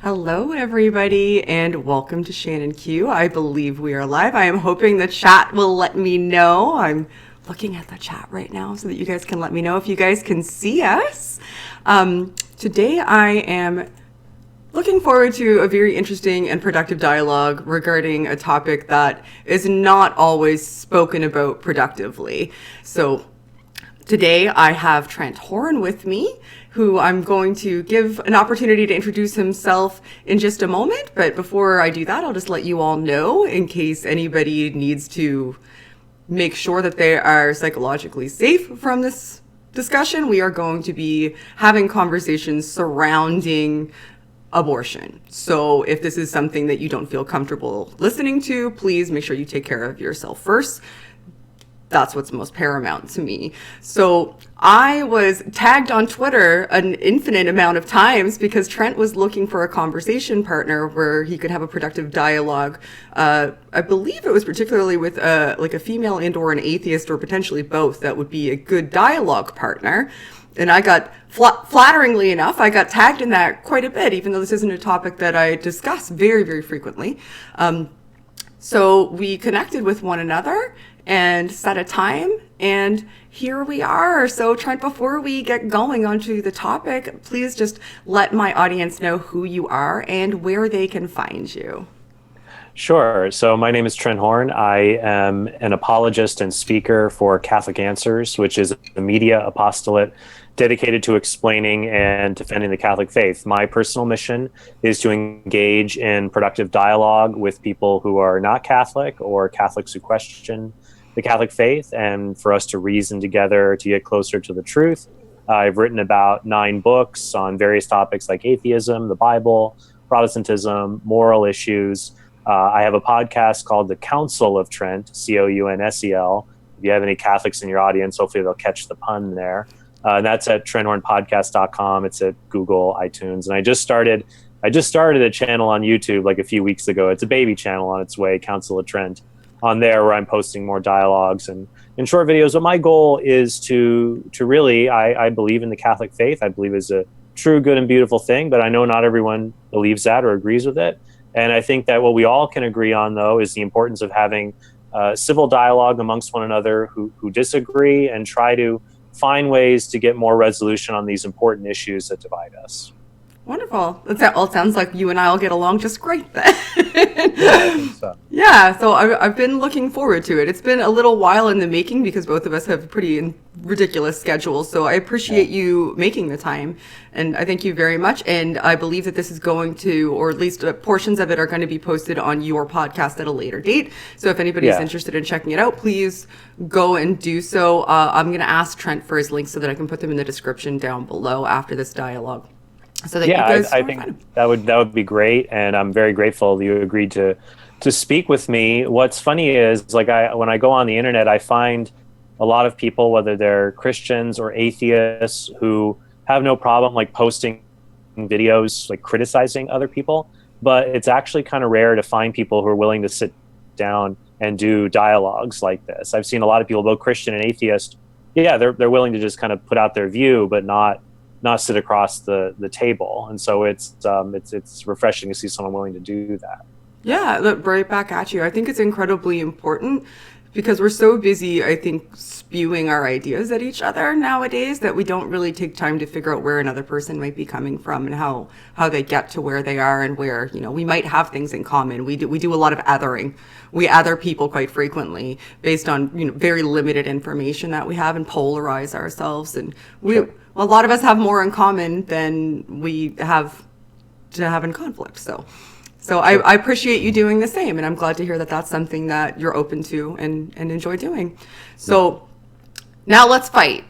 Hello, everybody, and welcome to Shannon Q. I believe we are live. I am hoping the chat will let me know. I'm looking at the chat right now so that you guys can let me know if you guys can see us. Today, I am looking forward to a very interesting and productive dialogue regarding a topic that is not always spoken about productively. So today I have Trent Horn with me, who I'm going to give an opportunity to introduce himself in just a moment. But before I do that, I'll just let you all know, in case anybody needs to make sure that they are psychologically safe from this discussion, we are going to be having conversations surrounding abortion. So if this is something that you don't feel comfortable listening to, please make sure you take care of yourself first. That's what's most paramount to me. So I was tagged on Twitter an infinite amount of times because Trent was looking for a conversation partner where he could have a productive dialogue. I believe it was particularly with like a female and or an atheist, or potentially both, that would be a good dialogue partner. And I got, flatteringly enough, I got tagged in that quite a bit, even though this isn't a topic that I discuss very, very frequently. So we connected with one another and set a time, and here we are. So Trent, before we get going onto the topic, please just let my audience know who you are and where they can find you. Sure. So my name is Trent Horn. I am an apologist and speaker for Catholic Answers, which is a media apostolate dedicated to explaining and defending the Catholic faith. My personal mission is to engage in productive dialogue with people who are not Catholic or Catholics who question the Catholic faith, and for us to reason together to get closer to the truth. I've written about 9 books on various topics like atheism, the Bible, Protestantism, moral issues. I have a podcast called The Council of Trent, Counsel. If you have any Catholics in your audience, hopefully they'll catch the pun there. And that's at trenthornpodcast.com. It's at Google, iTunes. And I just started a channel on YouTube like a few weeks ago. It's a baby channel on its way, Council of Trent, on there, where I'm posting more dialogues and short videos. But my goal is to really, I believe in the Catholic faith. I believe it's a true, good, and beautiful thing, but I know not everyone believes that or agrees with it. And I think that what we all can agree on, though, is the importance of having civil dialogue amongst one another who disagree, and try to find ways to get more resolution on these important issues that divide us. Wonderful. That all sounds like you and I will get along just great then. Yeah, so I've been looking forward to it. It's been a little while in the making because both of us have pretty ridiculous schedules. So I appreciate you making the time, and I thank you very much. And I believe that this is going to, or at least portions of it are going to be posted on your podcast at a later date. So if anybody's interested in checking it out, please go and do so. I'm going to ask Trent for his links so that I can put them in the description down below after this dialogue. So that I think that would be great, and I'm very grateful that you agreed to speak with me. What's funny is, like, when I go on the internet, I find a lot of people, whether they're Christians or atheists, who have no problem like posting videos like criticizing other people, but it's actually kind of rare to find people who are willing to sit down and do dialogues like this. I've seen a lot of people, both Christian and atheist, they're willing to just kind of put out their view, but not sit across the table. And so it's refreshing to see someone willing to do that. Yeah, look, right back at you. I think it's incredibly important because we're so busy, I think, spewing our ideas at each other nowadays that we don't really take time to figure out where another person might be coming from and how they get to where they are, and where, we might have things in common. We do a lot of othering. We other people quite frequently based on, very limited information that we have, and polarize ourselves. And a lot of us have more in common than we have to have in conflict. So I appreciate you doing the same, and I'm glad to hear that that's something that you're open to and enjoy doing. So now let's fight.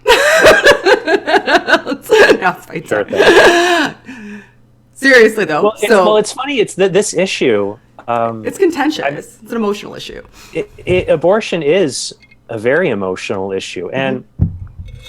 Let's fight. Sure thing. Seriously though. It's funny. It's this issue. It's contentious. It's an emotional issue. Abortion is a very emotional issue, and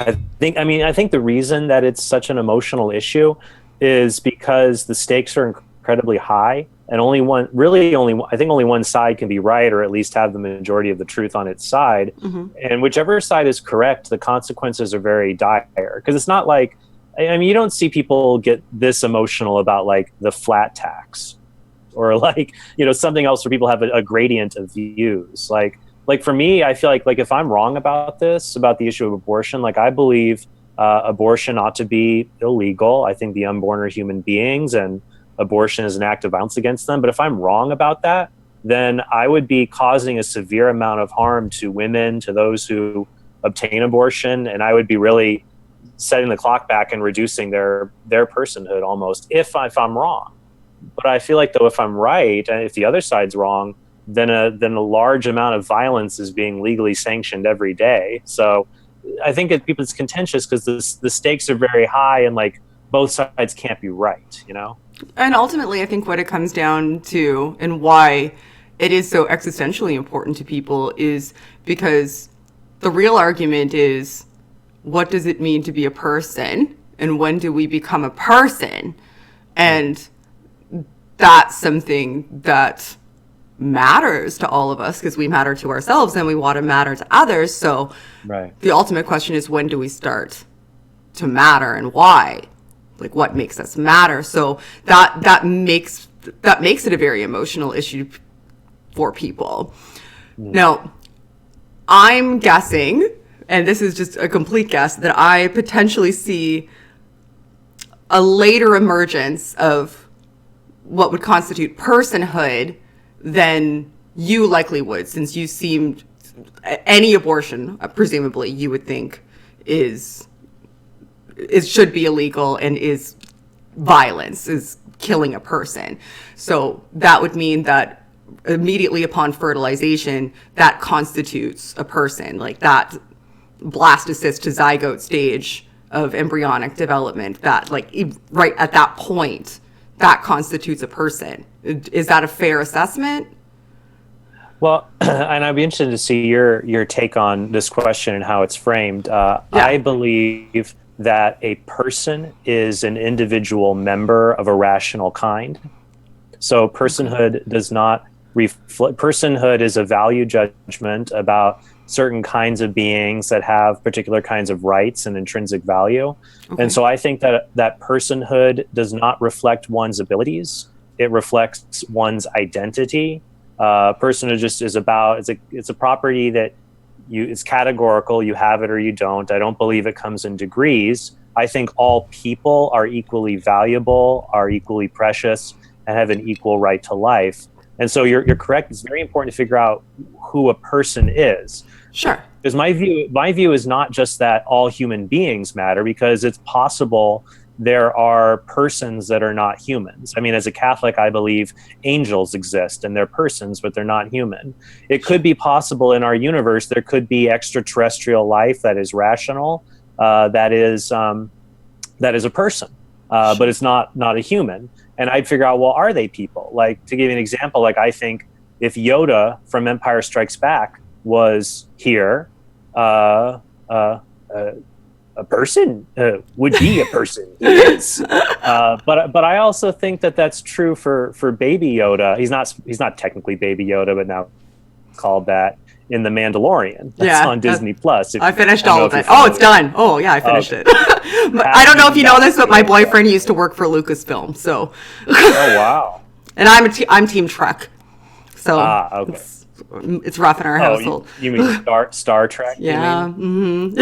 I think the reason that it's such an emotional issue is because the stakes are incredibly high, and only one side can be right, or at least have the majority of the truth on its side. And whichever side is correct, the consequences are very dire, because it's not like I mean, you don't see people get this emotional about like the flat tax or like, something else where people have a gradient of views. Like for me, I feel like if I'm wrong about this, about the issue of abortion, like I believe abortion ought to be illegal. I think the unborn are human beings and abortion is an act of violence against them. But if I'm wrong about that, then I would be causing a severe amount of harm to women, to those who obtain abortion, and I would be really setting the clock back and reducing their personhood almost if I'm wrong. But I feel like though if I'm right, and if the other side's wrong, then a large amount of violence is being legally sanctioned every day. So I think it's contentious because the stakes are very high and like both sides can't be right, And ultimately, I think what it comes down to and why it is so existentially important to people is because the real argument is, what does it mean to be a person? And when do we become a person? And that's something that matters to all of us because we matter to ourselves and we want to matter to others. So the ultimate question is, when do we start to matter and why? Like, what makes us matter? So that makes it a very emotional issue for people. Now, I'm guessing, and this is just a complete guess, that I potentially see a later emergence of what would constitute personhood than you likely would, since you seemed, any abortion, presumably, you would think should be illegal and is violence, is killing a person. So that would mean that immediately upon fertilization, that constitutes a person, like that blastocyst to zygote stage of embryonic development, that like right at that point, that constitutes a person. Is that a fair assessment? Well, and I'd be interested to see your take on this question and how it's framed. I believe that a person is an individual member of a rational kind. So personhood does not reflect. Personhood is a value judgment about certain kinds of beings that have particular kinds of rights and intrinsic value. Okay. And so I think that personhood does not reflect one's abilities. It reflects one's identity. Personhood just is about, it's a property that it's categorical. You have it or you don't. I don't believe it comes in degrees. I think all people are equally valuable, are equally precious, and have an equal right to life. And so you're correct. It's very important to figure out who a person is. Sure. Because my view is not just that all human beings matter, because it's possible there are persons that are not humans. I mean, as a Catholic, I believe angels exist and they're persons, but they're not human. It could be possible in our universe, there could be extraterrestrial life that is rational, that is a person, but it's not a human. And I'd figure out, well, are they people? Like, to give you an example, like I think if Yoda from Empire Strikes Back was here, a person would be a person. He is. But I also think that that's true for Baby Yoda. He's not technically Baby Yoda, but now called that in The Mandalorian. That's on Disney Plus. I finished all of it. Oh, it's done. Oh, yeah, I finished it. But I don't know if you know this, but my boyfriend used to work for Lucasfilm, so. Oh, wow. And I'm Team Trek, so okay. It's rough in our household. You mean Star Trek? Yeah. Mm-hmm.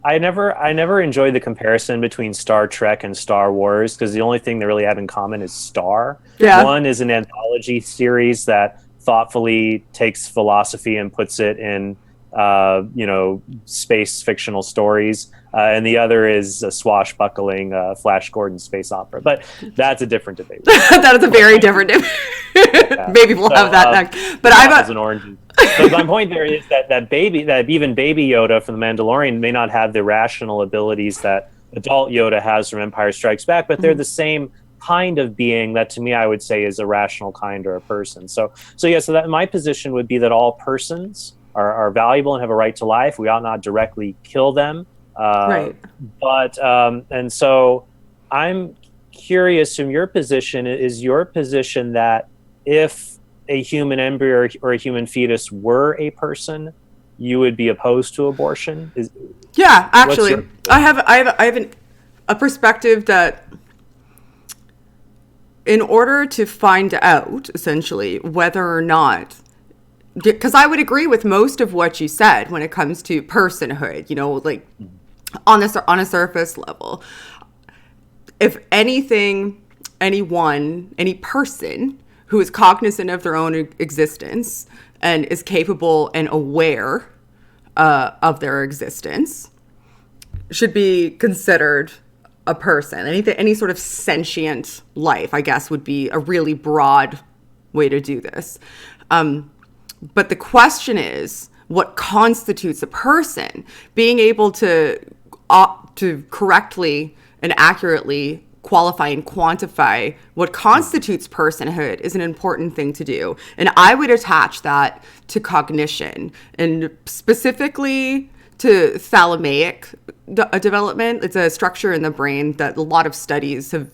I never enjoyed the comparison between Star Trek and Star Wars, because the only thing they really have in common is star. Yeah. One is an anthology series that thoughtfully takes philosophy and puts it in space fictional stories, and the other is a swashbuckling Flash Gordon space opera. But that's a different debate. That is a very different debate. Yeah. Maybe we'll have that next. But apples and oranges. So my point there is that even Baby Yoda from The Mandalorian may not have the rational abilities that adult Yoda has from Empire Strikes Back, but they're the same kind of being that, to me, I would say is a rational kind or a person. So that my position would be that all persons are valuable and have a right to life. We ought not directly kill them. Right. But and so I'm curious, from your position, is your position that if a human embryo or a human fetus were a person, you would be opposed to abortion? Yeah, actually, I have a perspective that in order to find out essentially whether or not, because I would agree with most of what you said when it comes to personhood, like on a surface level, if anything, any person who is cognizant of their own existence and is capable and aware of their existence should be considered a person. Any sort of sentient life, I guess, would be a really broad way to do this. But the question is, what constitutes a person? Being able to correctly and accurately qualify and quantify what constitutes personhood is an important thing to do. And I would attach that to cognition, and specifically to thalamic development. It's a structure in the brain that a lot of studies the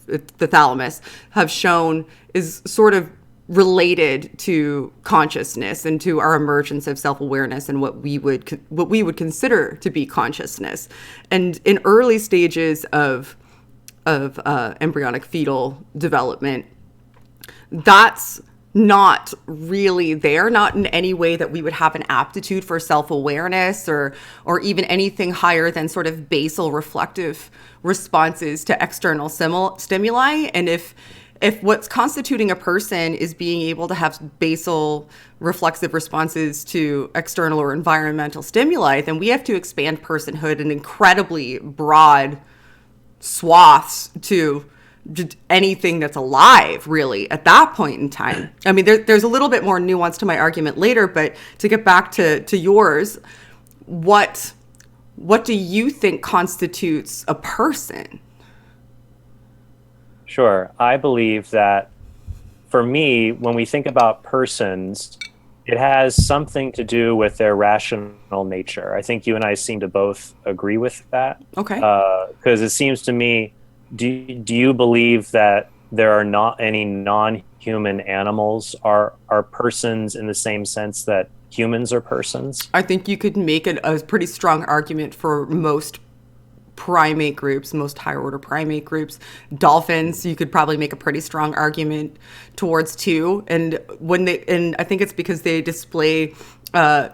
thalamus have shown is sort of related to consciousness and to our emergence of self-awareness and what we would consider to be consciousness. And in early stages of embryonic fetal development, that's not really there, not in any way that we would have an aptitude for self-awareness or even anything higher than sort of basal reflective responses to external stimuli. And if what's constituting a person is being able to have basal reflexive responses to external or environmental stimuli, then we have to expand personhood in incredibly broad swaths to anything that's alive, really, at that point in time. I mean, there's a little bit more nuance to my argument later, but to get back to yours, what do you think constitutes a person? Sure. I believe that for me, when we think about persons, it has something to do with their rational nature. I think you and I seem to both agree with that. Okay. Because it seems to me, do you believe that there are not any non-human animals are persons in the same sense that humans are persons? I think you could make a pretty strong argument for most primate groups, most higher order primate groups. Dolphins, you could probably make a pretty strong argument towards too. And I think it's because they display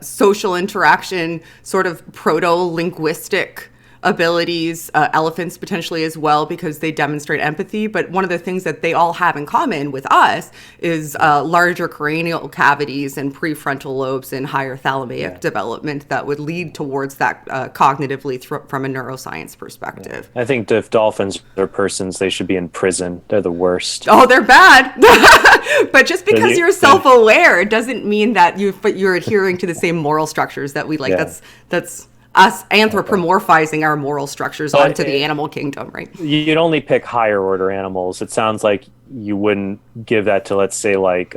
social interaction, sort of proto-linguistic abilities, elephants potentially as well, because they demonstrate empathy. But one of the things that they all have in common with us is larger cranial cavities and prefrontal lobes and higher thalamic development that would lead towards that cognitively from a neuroscience perspective. I think if dolphins are persons, they should be in prison. They're the worst. Oh, they're bad. But just because you're self-aware doesn't mean that you're adhering to the same moral structures that we like. Yeah. That's us anthropomorphizing our moral structures onto the animal kingdom, right? You'd only pick higher order animals. It sounds like you wouldn't give that to, let's say, like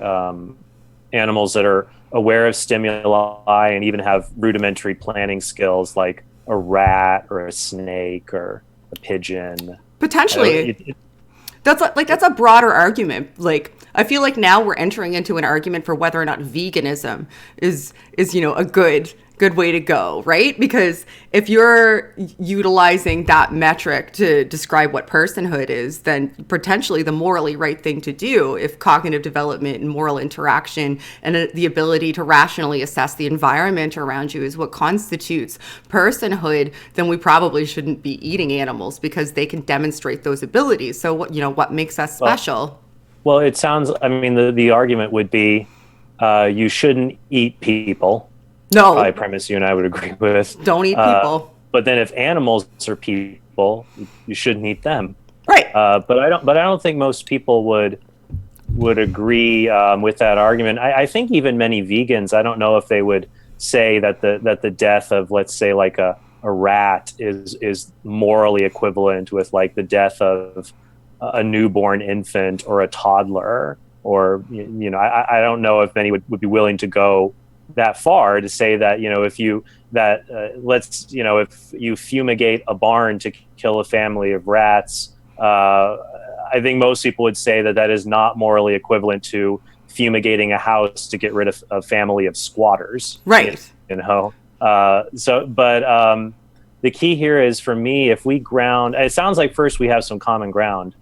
animals that are aware of stimuli and even have rudimentary planning skills, like a rat or a snake or a pigeon. Potentially. That's a broader argument. Like, I feel like now we're entering into an argument for whether or not veganism is a good way to go, right? Because if you're utilizing that metric to describe what personhood is, then potentially the morally right thing to do, if cognitive development and moral interaction and the ability to rationally assess the environment around you is what constitutes personhood, then we probably shouldn't be eating animals because they can demonstrate those abilities. So what makes us special? Well, it sounds, I mean, the argument would be you shouldn't eat people. No. I premise you and I would agree with. Don't eat people. But then if animals are people, you shouldn't eat them. Right. But I don't think most people would agree with that argument. I think even many vegans, I don't know if they would say that the death of, let's say, like a rat is morally equivalent with like the death of a newborn infant or a toddler, or I don't know if many would be willing to go that far to say that if you fumigate a barn to kill a family of rats, I think most people would say that is not morally equivalent to fumigating a house to get rid of a family of squatters, right? The key here is, for me, if we ground, it sounds like first we have some common ground,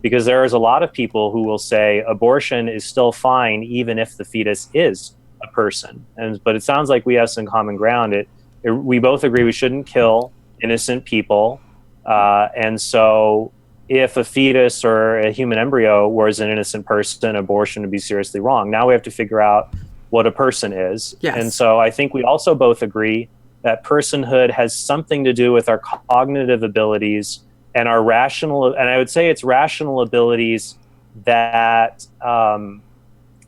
because there is a lot of people who will say abortion is still fine even if the fetus is a person. But it sounds like we have some common ground. We both agree we shouldn't kill innocent people. And so if a fetus or a human embryo was an innocent person, abortion would be seriously wrong. Now we have to figure out what a person is. Yes. And so I think we also both agree that personhood has something to do with our cognitive abilities and our rational, and I would say it's rational abilities that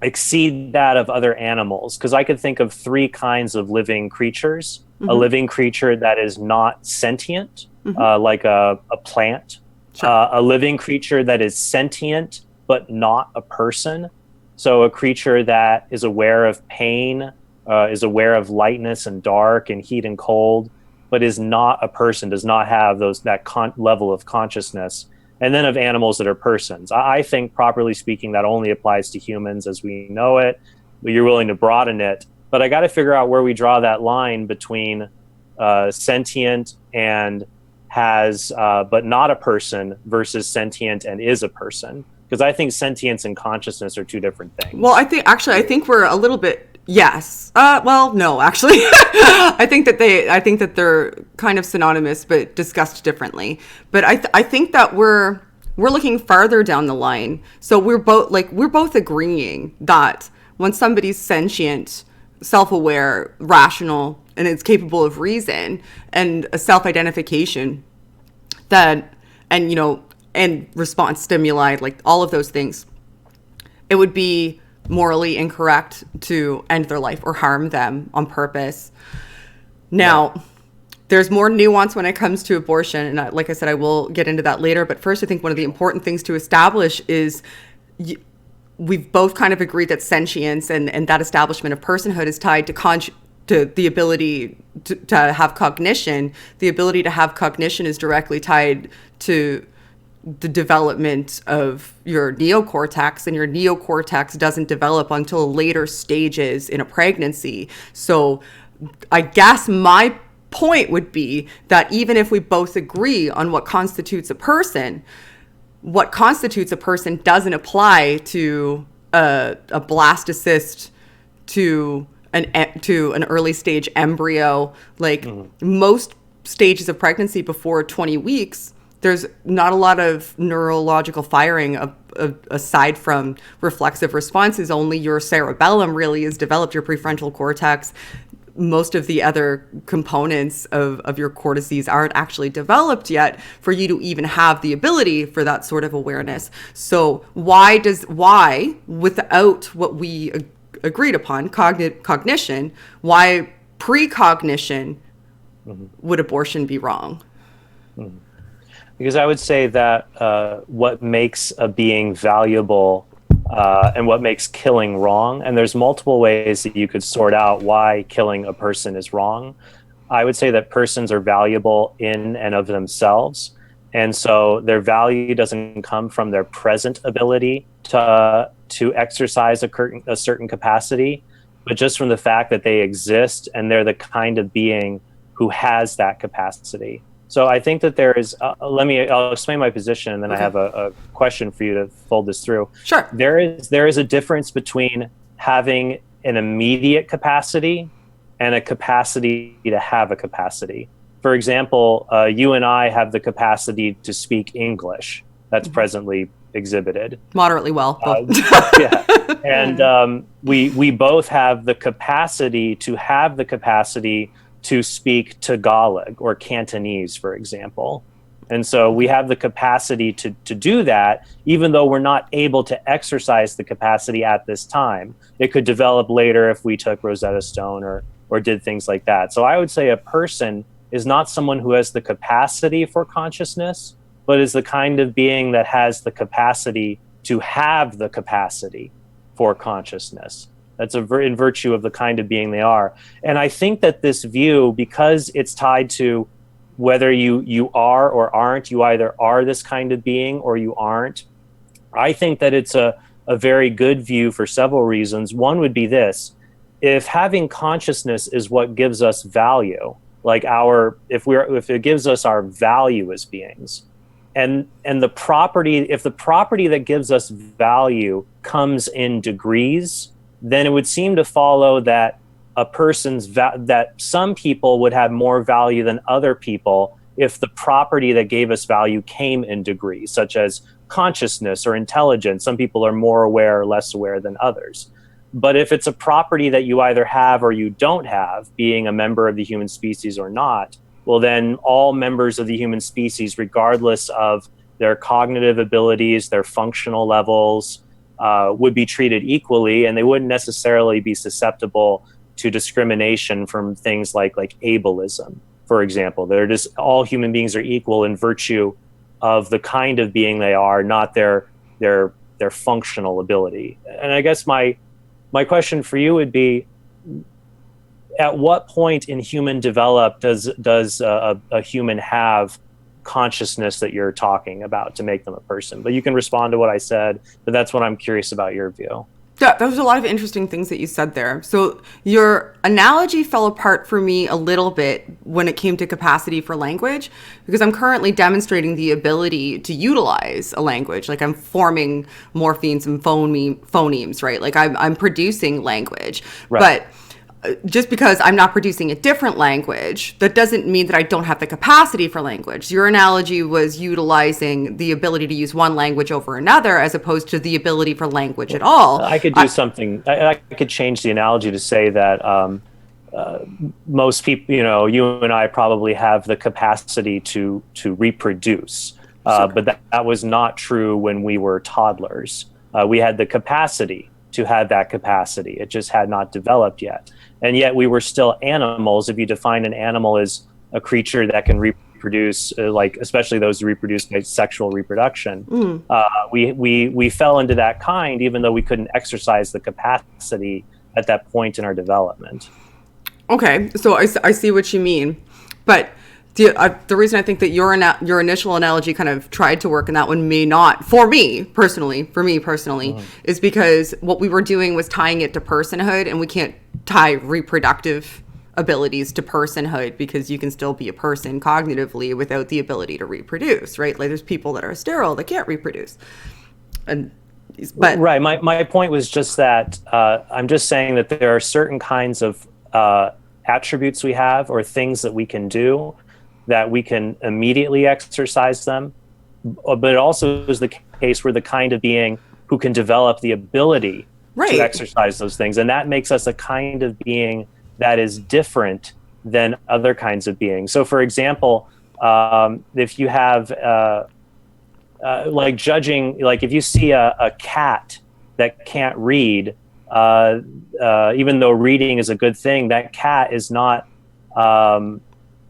exceed that of other animals. Because I could think of three kinds of living creatures. A living creature that is not sentient, like a plant. Sure. A living creature that is sentient, but not a person. So a creature that is aware of pain, is aware of lightness and dark and heat and cold, but is not a person, does not have that level of consciousness. And then of animals that are persons. I think, properly speaking, that only applies to humans as we know it. But you're willing to broaden it. But I got to figure out where we draw that line between sentient and has, but not a person, versus sentient and is a person. Because I think sentience and consciousness are two different things. Well, I think we're a little bit. Yes. Well, no, actually, I think that they're kind of synonymous, but discussed differently. But I think that we're looking farther down the line. So we're both agreeing that when somebody's sentient, self-aware, rational, and is capable of reason and a self-identification, and response stimuli, like all of those things, it would be morally incorrect to end their life or harm them on purpose. Now, there's more nuance when it comes to abortion. And like I said, I will get into that later. But first, I think one of the important things to establish is we've both kind of agreed that sentience and that establishment of personhood is tied to the ability to have cognition. The ability to have cognition is directly tied to the development of your neocortex, and your neocortex doesn't develop until later stages in a pregnancy. So I guess my point would be that even if we both agree on what constitutes a person doesn't apply to a blastocyst, to an early stage embryo. Like most stages of pregnancy before 20 weeks, there's not a lot of neurological firing aside from reflexive responses. Only your cerebellum really is developed, your prefrontal cortex. Most of the other components of your cortices aren't actually developed yet for you to even have the ability for that sort of awareness. So why, without what we agreed upon, cognition, why precognition would abortion be wrong? Because I would say that what makes a being valuable and what makes killing wrong, and there's multiple ways that you could sort out why killing a person is wrong. I would say that persons are valuable in and of themselves. And so their value doesn't come from their present ability to exercise a certain capacity, but just from the fact that they exist and they're the kind of being who has that capacity. So I think that there is, I'll explain my position, and then I have a question for you to fold this through. Sure. There is a difference between having an immediate capacity and a capacity to have a capacity. For example, you and I have the capacity to speak English that's presently exhibited. Moderately well. Yeah. And we both have the capacity to speak Tagalog or Cantonese, for example. And so we have the capacity to do that, even though we're not able to exercise the capacity at this time. It could develop later if we took Rosetta Stone or did things like that. So I would say a person is not someone who has the capacity for consciousness, but is the kind of being that has the capacity to have the capacity for consciousness. That's in virtue of the kind of being they are. And I think that this view, because it's tied to whether you are or aren't, you either are this kind of being or you aren't, I think that it's a very good view for several reasons. One would be this: if having consciousness is what gives us value, like if it gives us our value as beings, and if the property that gives us value comes in degrees, then it would seem to follow that that some people would have more value than other people if the property that gave us value came in degrees, such as consciousness or intelligence. Some people are more aware or less aware than others. But if it's a property that you either have or you don't have, being a member of the human species or not, well, then all members of the human species, regardless of their cognitive abilities, their functional levels, would be treated equally, and they wouldn't necessarily be susceptible to discrimination from things like ableism, for example. They're just, all human beings are equal in virtue of the kind of being they are, not their functional ability. And I guess my question for you would be, at what point in human develop does a human have consciousness that you're talking about to make them a person? But you can respond to what I said, but that's what I'm curious about your view. Yeah, there was a lot of interesting things that you said there. So your analogy fell apart for me a little bit when it came to capacity for language, because I'm currently demonstrating the ability to utilize a language. Like I'm forming morphemes and phonemes, right? Like I'm producing language. Right. But just because I'm not producing a different language, that doesn't mean that I don't have the capacity for language. Your analogy was utilizing the ability to use one language over another, as opposed to the ability for language at all. I could do something. I could change the analogy to say that most people, you and I probably have the capacity to reproduce, sure. But that was not true when we were toddlers. We had the capacity to have that capacity. It just had not developed yet. And yet we were still animals. If you define an animal as a creature that can reproduce, especially those who reproduce by sexual reproduction, we fell into that kind, even though we couldn't exercise the capacity at that point in our development. Okay, so I see what you mean. But the reason I think that your initial analogy kind of tried to work and that one may not, for me personally, is because what we were doing was tying it to personhood, and we can't tie reproductive abilities to personhood, because you can still be a person cognitively without the ability to reproduce, right? Like there's people that are sterile that can't reproduce. But right, my point was just that I'm just saying that there are certain kinds of attributes we have, or things that we can do, that we can immediately exercise them, but it also is the case we're the kind of being who can develop the ability to exercise those things, and that makes us a kind of being that is different than other kinds of beings. So for example, if you have if you see a cat that can't read, even though reading is a good thing, that cat is not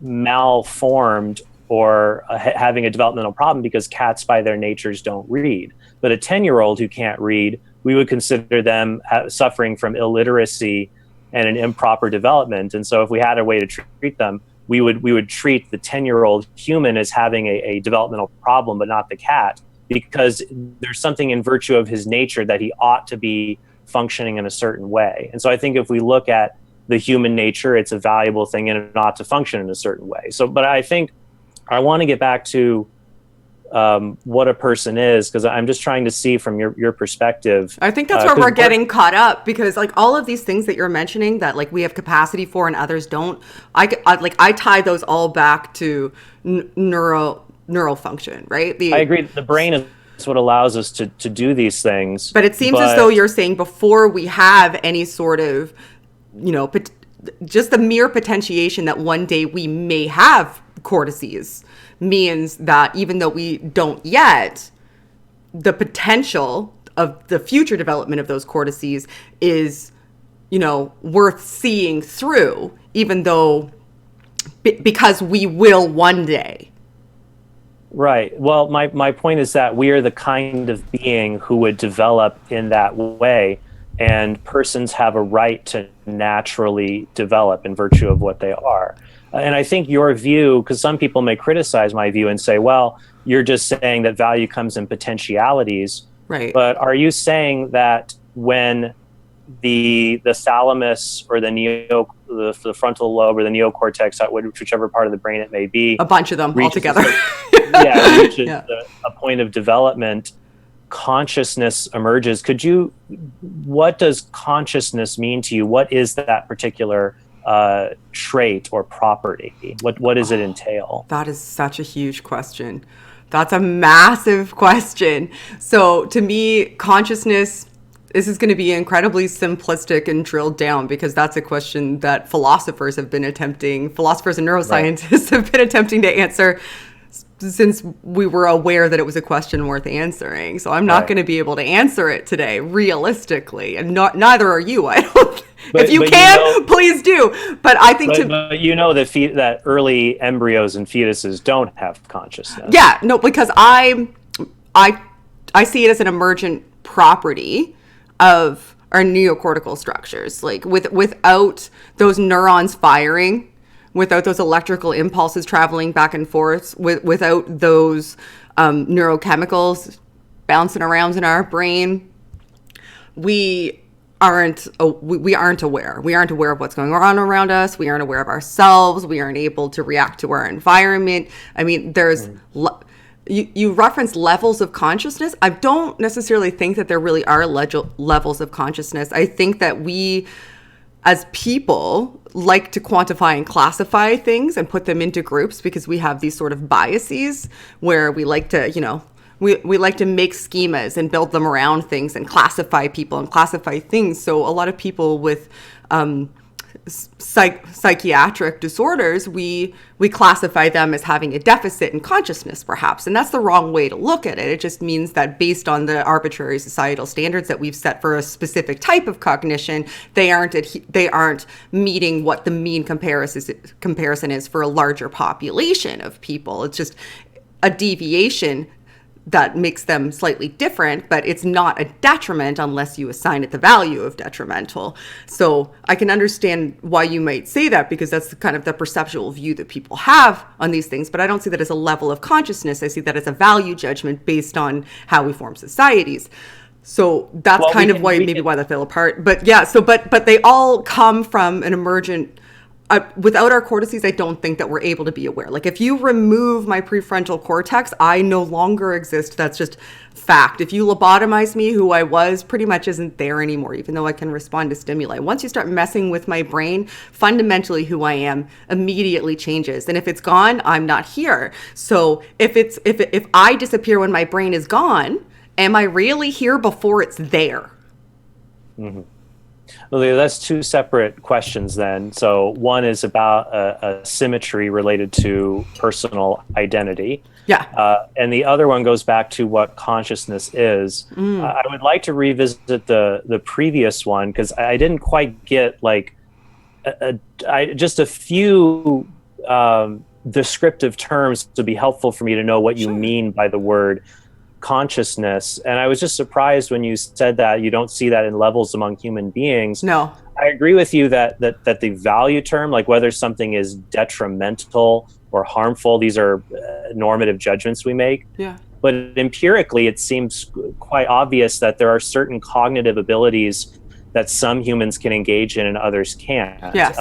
malformed or having a developmental problem, because cats by their natures don't read. But a 10-year-old who can't read, we would consider them suffering from illiteracy and an improper development. And so if we had a way to treat them, we would treat the 10-year-old human as having a developmental problem, but not the cat, because there's something in virtue of his nature that he ought to be functioning in a certain way. And so I think if we look at the human nature, it's a valuable thing and it ought to function in a certain way. So, but I think I want to get back to what a person is, because I'm just trying to see from your perspective. I think that's where we're getting caught up, because like all of these things that you're mentioning that like we have capacity for and others don't, I tie those all back to neural function, right? I agree. The brain is what allows us to do these things. But it seems as though you're saying before we have any sort of, just the mere potentiation that one day we may have cortices means that even though we don't yet, the potential of the future development of those cortices is, worth seeing through, even though, because we will one day. Right. Well, my point is that we are the kind of being who would develop in that way, and persons have a right to naturally develop in virtue of what they are. And I think your view, because some people may criticize my view and say, well, you're just saying that value comes in potentialities. Right. But are you saying that when the thalamus or the frontal lobe or the neocortex, whichever part of the brain it may be, a bunch of them all together. Reaches a point of development, consciousness emerges. What does consciousness mean to you? What is that particular trait or property? What does it entail? That is such a huge question. That's a massive question. So to me, consciousness, this is going to be incredibly simplistic and drilled down, because that's a question that philosophers and neuroscientists have been attempting to answer since we were aware that it was a question worth answering. So I'm not going to be able to answer it today, realistically, and neither are you. I don't. If you can, please do. But I think but that early embryos and fetuses don't have consciousness. Yeah, no, because I see it as an emergent property of our neocortical structures. Like without those neurons firing, without those electrical impulses traveling back and forth, without those neurochemicals bouncing around in our brain, we aren't aware. We aren't aware of what's going on around us. We aren't aware of ourselves. We aren't able to react to our environment. I mean, there's you reference levels of consciousness. I don't necessarily think that there really are levels of consciousness. I think that we, as people, like to quantify and classify things and put them into groups, because we have these sort of biases where we like to, we like to make schemas and build them around things and classify people and classify things. So a lot of people with psychiatric disorders, we classify them as having a deficit in consciousness, perhaps. And that's the wrong way to look at it. It just means that based on the arbitrary societal standards that we've set for a specific type of cognition, they aren't meeting what the mean comparison is for a larger population of people. It's just a deviation that makes them slightly different, but it's not a detriment unless you assign it the value of detrimental. So I can understand why you might say that, because that's kind of the perceptual view that people have on these things, but I don't see that as a level of consciousness. I see that as a value judgment based on how we form societies. So that's why they fell apart. But yeah, but they all come from an emergent. Without our cortices, I don't think that we're able to be aware. Like if you remove my prefrontal cortex, I no longer exist. That's just fact. If you lobotomize me, who I was pretty much isn't there anymore, even though I can respond to stimuli. Once you start messing with my brain, fundamentally who I am immediately changes. And if it's gone, I'm not here. So if I disappear when my brain is gone, am I really here before it's there? Mm-hmm. Well, that's two separate questions then. So one is about a symmetry related to personal identity. Yeah. And the other one goes back to what consciousness is. I would like to revisit the previous one, because I didn't quite get just a few descriptive terms to be helpful for me to know what you mean by the word consciousness. And I was just surprised when you said that you don't see that in levels among human beings. No, I agree with you that the value term, like whether something is detrimental or harmful, these are normative judgments we make. Yeah. But empirically, it seems quite obvious that there are certain cognitive abilities that some humans can engage in and others can't. Yes.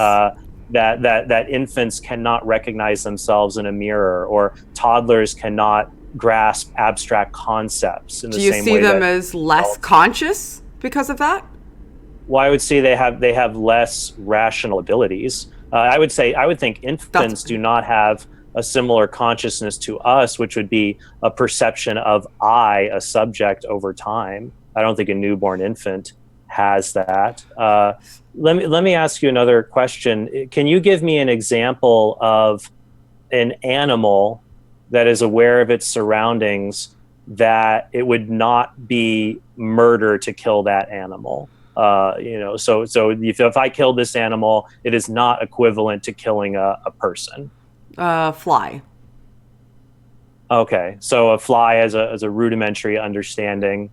That infants cannot recognize themselves in a mirror, or toddlers cannot grasp abstract concepts in the same way. Do you see them as less conscious because of that? Well, I would say they have less rational abilities. I would think infants do not have a similar consciousness to us, which would be a perception of I, a subject, over time. I don't think a newborn infant has that. Let me ask you another question. Can you give me an example of an animal that is aware of its surroundings, that it would not be murder to kill that animal? So if I killed this animal, it is not equivalent to killing a person. Fly. Okay, so a fly as a rudimentary understanding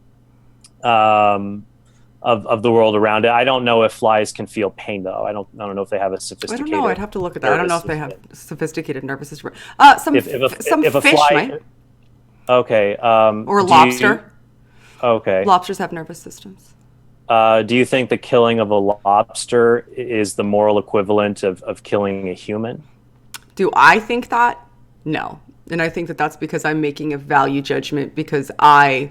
of the world around it. I don't know if flies can feel pain, though. I don't know if they have a sophisticated. I don't know. I'd have to look at that. I don't know if they have sophisticated nervous system. Some if a fish fly, might. Okay. Or lobster. Okay. Lobsters have nervous systems. Do you think the killing of a lobster is the moral equivalent of killing a human? Do I think that? No. And I think that that's because I'm making a value judgment because I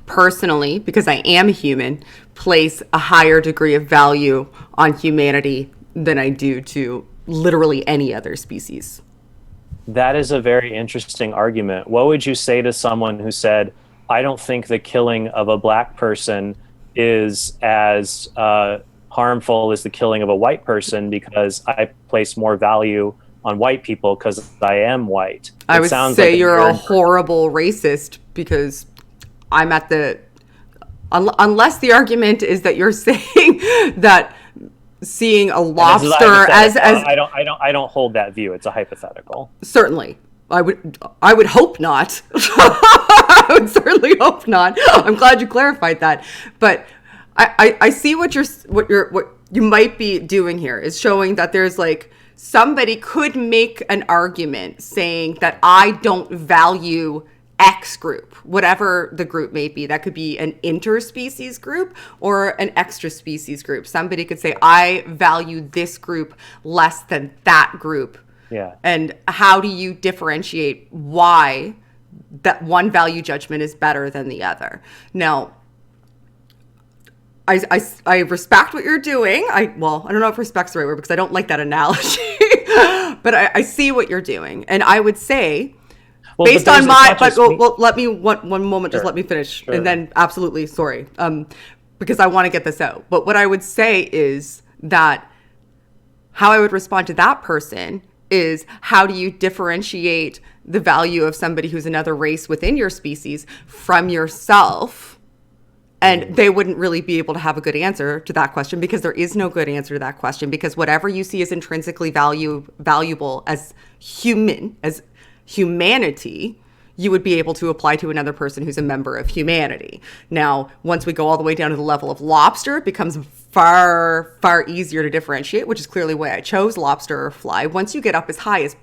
personally, because I am a human, place a higher degree of value on humanity than I do to literally any other species. That is a very interesting argument. What would you say to someone who said, I don't think the killing of a black person is as harmful as the killing of a white person because I place more value on white people because I am white? I It would sounds say like you're a very, horrible racist because I'm at the unless the argument is that you're saying that seeing a and this is a lobster as I don't hold that view. It's a hypothetical. certainly I would hope not. I would certainly hope not. I'm glad you clarified that. But I see what you might be doing here is showing that there's like somebody could make an argument saying that I don't value X group, whatever the group may be. That could be an interspecies group or an extra species group. Somebody could say, I value this group less than that group. Yeah. And how do you differentiate why that one value judgment is better than the other? Now, I respect what you're doing. I don't know if respect's the right word because I don't like that analogy, but I see what you're doing. And I would say, Well, based on my, let me, one moment, Sure. just let me finish. Sure. And then absolutely, sorry, because I want to get this out. But what I would say is that how I would respond to that person is how do you differentiate the value of somebody who's another race within your species from yourself? And they wouldn't really be able to have a good answer to that question because there is no good answer to that question because whatever you see as intrinsically valuable as humanity, you would be able to apply to another person who's a member of humanity. Now, once we go all the way down to the level of lobster, it becomes far, far easier to differentiate, which is clearly why I chose lobster or fly. Once you get up as high as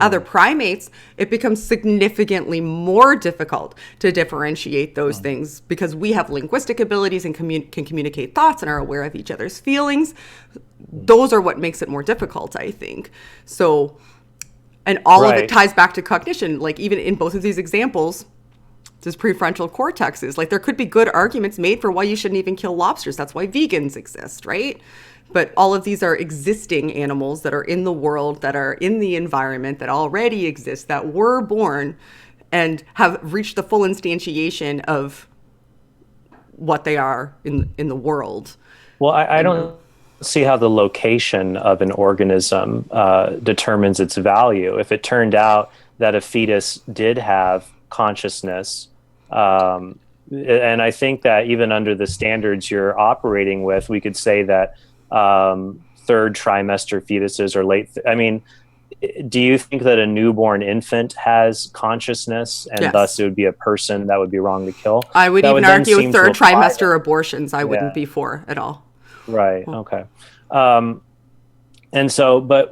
other primates, it becomes significantly more difficult to differentiate those things because we have linguistic abilities and can communicate thoughts and are aware of each other's feelings. Those are what makes it more difficult, I think. So, and all of it ties back to cognition. Like even in both of these examples, this prefrontal cortex is like there could be good arguments made for why you shouldn't even kill lobsters. That's why vegans exist, right? But all of these are existing animals that are in the world, that are in the environment, that already exist, that were born and have reached the full instantiation of what they are in the world. Well, I don't see how the location of an organism determines its value. If it turned out that a fetus did have consciousness, and I think that even under the standards you're operating with, we could say that third trimester fetuses or do you think that a newborn infant has consciousness and Yes. thus it would be a person that would be wrong to kill? I would That even then argue seem to third apply trimester abortions I wouldn't Yeah. be for at all. Right. Okay. And so, but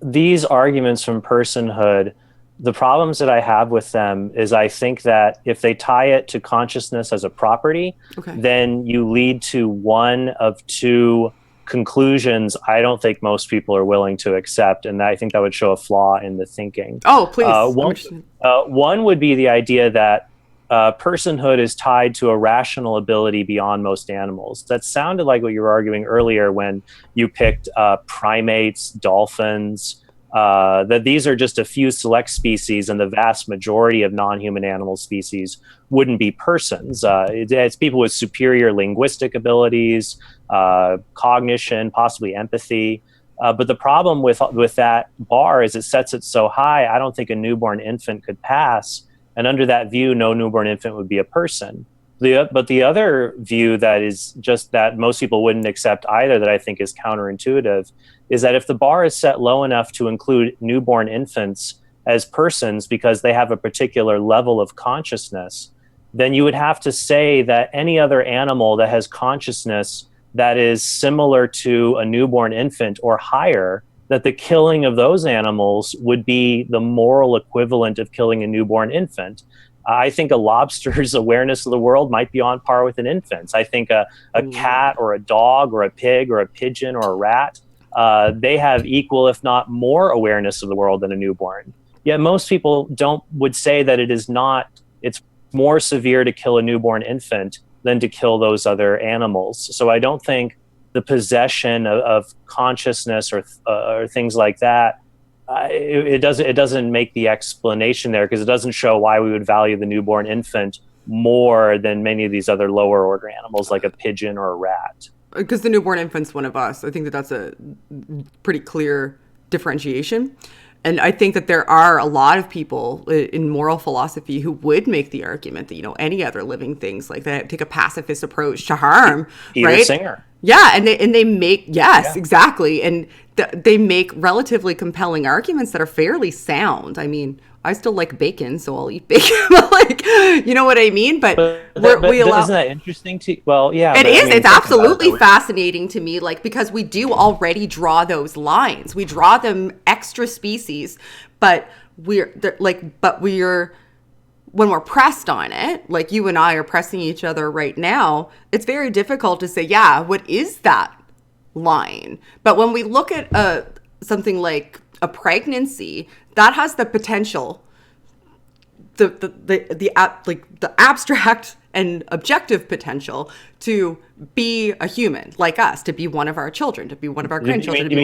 these arguments from personhood, the problems that I have with them is I think that if they tie it to consciousness as a property, Okay. then you lead to one of two conclusions I don't think most people are willing to accept. And I think that would show a flaw in the thinking. Oh, please. I'm interested. One would be the idea that personhood is tied to a rational ability beyond most animals. That sounded like what you were arguing earlier when you picked primates, dolphins, that these are just a few select species and the vast majority of non-human animal species wouldn't be persons. It's people with superior linguistic abilities, cognition, possibly empathy. But the problem with that bar is it sets it so high, I don't think a newborn infant could pass. And under that view, no newborn infant would be a person. But the other view that is just that most people wouldn't accept either, that I think is counterintuitive, is that if the bar is set low enough to include newborn infants as persons because they have a particular level of consciousness, then you would have to say that any other animal that has consciousness that is similar to a newborn infant or higher, that the killing of those animals would be the moral equivalent of killing a newborn infant. I think a lobster's awareness of the world might be on par with an infant's. I think a cat or a dog or a pig or a pigeon or a rat, they have equal, if not more, awareness of the world than a newborn. Yet most people would say that it's more severe to kill a newborn infant than to kill those other animals. So I don't think the possession of consciousness or things like that, it doesn't make the explanation there, because it doesn't show why we would value the newborn infant more than many of these other lower order animals like a pigeon or a rat. Because the newborn infant's one of us. I think that's a pretty clear differentiation. And I think that there are a lot of people in moral philosophy who would make the argument that, any other living things like that take a pacifist approach to harm, Peter right? Singer. Yeah, and they make, exactly. And they make relatively compelling arguments that are fairly sound. I mean, I still like bacon, so I'll eat bacon. Like, you know what I mean? But isn't that interesting to you? Well, yeah. It is. It's absolutely fascinating to me, like, because we do already draw those lines. We draw them extra species, but when we're pressed on it, like you and I are pressing each other right now, it's very difficult to say, what is that line? But when we look at something like a pregnancy, that has the potential, the abstract and objective potential to be a human like us, to be one of our children, to be one of our grandchildren. To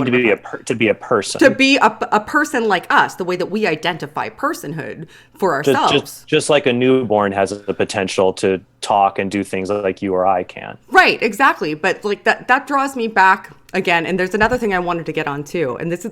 be a person. To be a person like us, the way that we identify personhood for ourselves. Just like a newborn has the potential to talk and do things like you or I can. Right, exactly. But like that draws me back again. And there's another thing I wanted to get on too. And this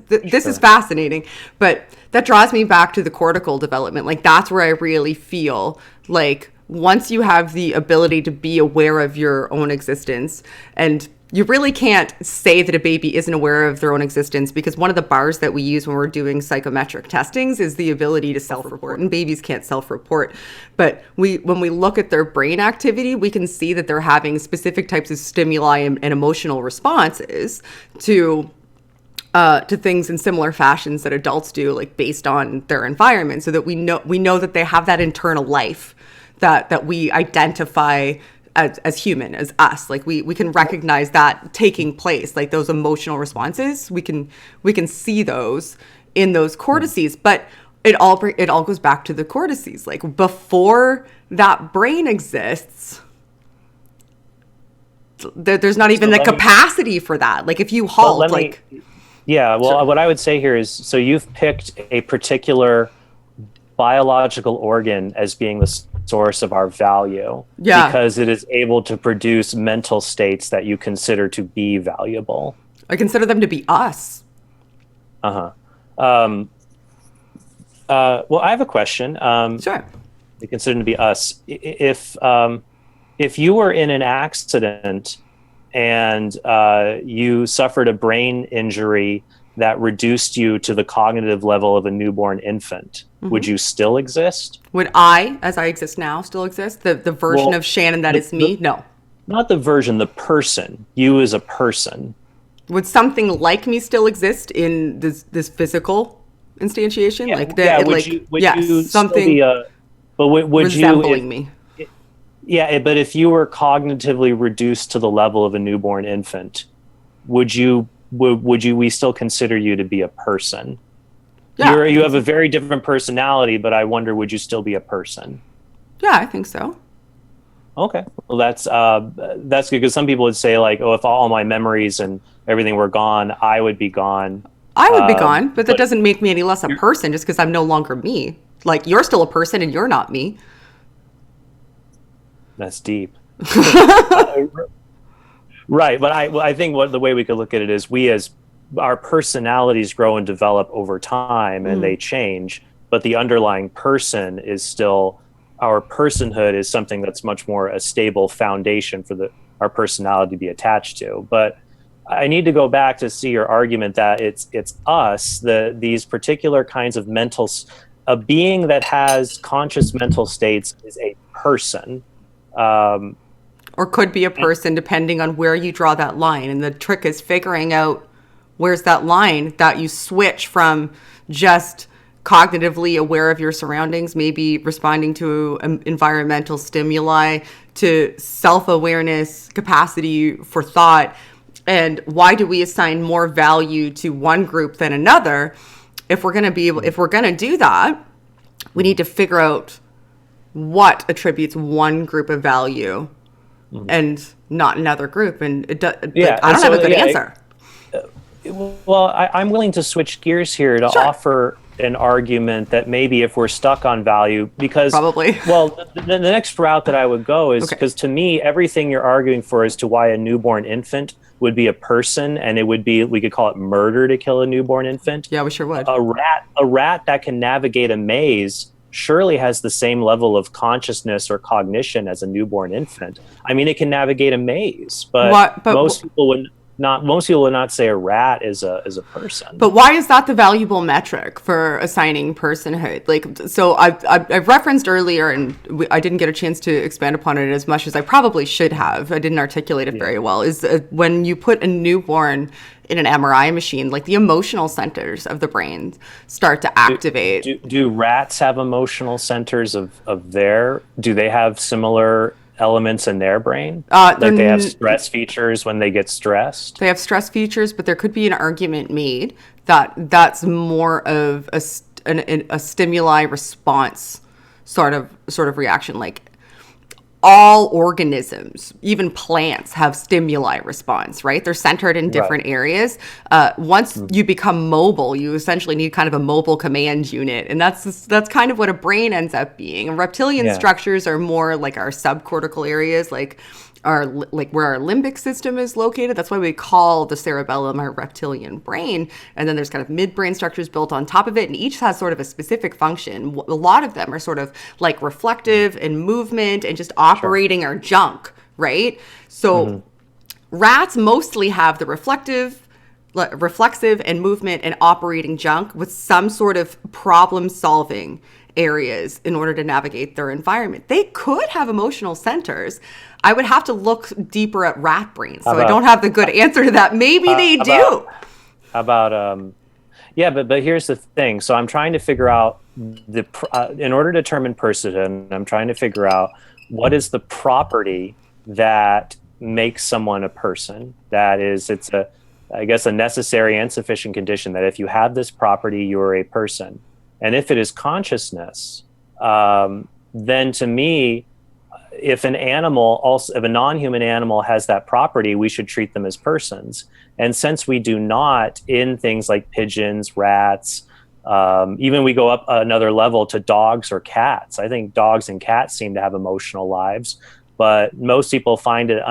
is fascinating, but that draws me back to the cortical development. Like that's where I really feel like once you have the ability to be aware of your own existence, and you really can't say that a baby isn't aware of their own existence, because one of the bars that we use when we're doing psychometric testings is the ability to self-report, and babies can't self-report. But when we look at their brain activity, we can see that they're having specific types of stimuli and emotional responses to things in similar fashions that adults do, like based on their environment, so that we know that they have that internal life that we identify as human, as us. Like we can recognize that taking place, like those emotional responses. We can see those in those cortices, but it all goes back to the cortices. Like before that brain exists, there's not even the capacity for that. Like if you halt, what I would say here is, so you've picked a particular biological organ as being the source of our value, because it is able to produce mental states that you consider to be valuable. I consider them to be us. Well, I have a question. Sure. You consider them to be us. If you were in an accident and you suffered a brain injury that reduced you to the cognitive level of a newborn infant, would you still exist? Would I, as I exist now, still exist? The version of Shannon that is me? No. Not the version, the person. You as a person. Would something like me still exist in this physical instantiation? Would resembling me? Yeah, but if you were cognitively reduced to the level of a newborn infant, would we still consider you to be a person? Yeah. You have a very different personality, but I wonder, would you still be a person? Yeah, I think so. Okay. Well, that's good, because some people would say, like, oh, if all my memories and everything were gone, I would be gone. I would be gone, but that doesn't make me any less a person just because I'm no longer me. Like, you're still a person and you're not me. That's deep. Right, but I think the way we could look at it is, our personalities grow and develop over time, and they change, but the underlying person is still, our personhood is something that's much more a stable foundation for our personality to be attached to. But I need to go back to see your argument that it's us, these particular kinds of a being that has conscious mental states is a person. Or could be a person, depending on where you draw that line. And the trick is figuring out where's that line that you switch from just cognitively aware of your surroundings, maybe responding to environmental stimuli, to self-awareness, capacity for thought. And why do we assign more value to one group than another? If we're going to do that, we need to figure out what attributes one group of value and not another group. And I don't have a good answer. Well, I'm willing to switch gears here to offer an argument that maybe if we're stuck on value, because probably, well, the next route that I would go is because to me, everything you're arguing for as to why a newborn infant would be a person, and it would be, we could call it murder to kill a newborn infant. Yeah, we sure would. A rat that can navigate a maze surely has the same level of consciousness or cognition as a newborn infant. I mean, it can navigate a maze, but most people would not say a rat is a person. But why is that the valuable metric for assigning personhood? Like, so I've referenced earlier, and I didn't get a chance to expand upon it as much as I probably should have. I didn't articulate it very well. Is when you put a newborn in an MRI machine, like the emotional centers of the brain start to activate. Do rats have emotional centers of their? Do they have similar elements in their brain? Like they have stress features when they get stressed? They have stress features, but there could be an argument made that that's more of a stimuli response sort of reaction. Like all organisms, even plants, have stimuli response, right? They're centered in different areas. Once you become mobile, you essentially need kind of a mobile command unit, and that's kind of what a brain ends up being. And reptilian structures are more like our subcortical areas, like where our limbic system is located. That's why we call the cerebellum our reptilian brain. And then there's kind of midbrain structures built on top of it, and each has sort of a specific function. A lot of them are sort of like reflective and movement and just operating our junk, right? So rats mostly have the reflexive and movement and operating junk with some sort of problem solving areas in order to navigate their environment. They could have emotional centers. I would have to look deeper at rat brains, so I don't have the good answer to that. Maybe they do. But here's the thing. So I'm trying to figure out in order to determine personhood, I'm trying to figure out what is the property that makes someone a person. That is, it's a necessary and sufficient condition that if you have this property, you're a person. And if it is consciousness, then to me, if a non-human animal has that property, we should treat them as persons. And since we do not in things like pigeons, rats, even we go up another level to dogs or cats. I think dogs and cats seem to have emotional lives, but most people find it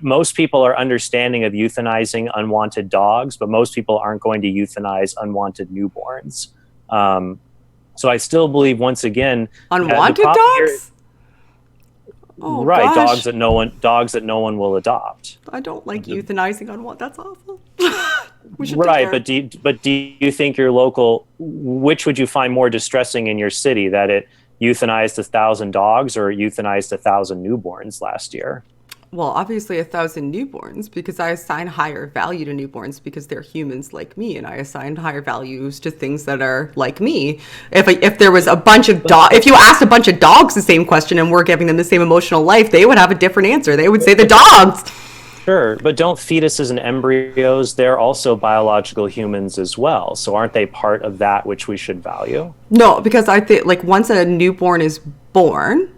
most people are understanding of euthanizing unwanted dogs, but most people aren't going to euthanize unwanted newborns. So I still believe, once again, unwanted dogs. Oh, right, gosh. dogs that no one will adopt. I don't like euthanizing unwanted. That's awful. Right, but do you think your local? Which would you find more distressing in your city? That it euthanized 1,000 dogs or euthanized 1,000 newborns last year? Well, obviously 1,000 newborns, because I assign higher value to newborns because they're humans like me, and I assigned higher values to things that are like me. If there was a bunch of if you asked a bunch of dogs the same question and we're giving them the same emotional life, they would have a different answer. They would say the dogs. Sure, but don't fetuses and embryos, they're also biological humans as well. So aren't they part of that which we should value? No, because I think like once a newborn is born,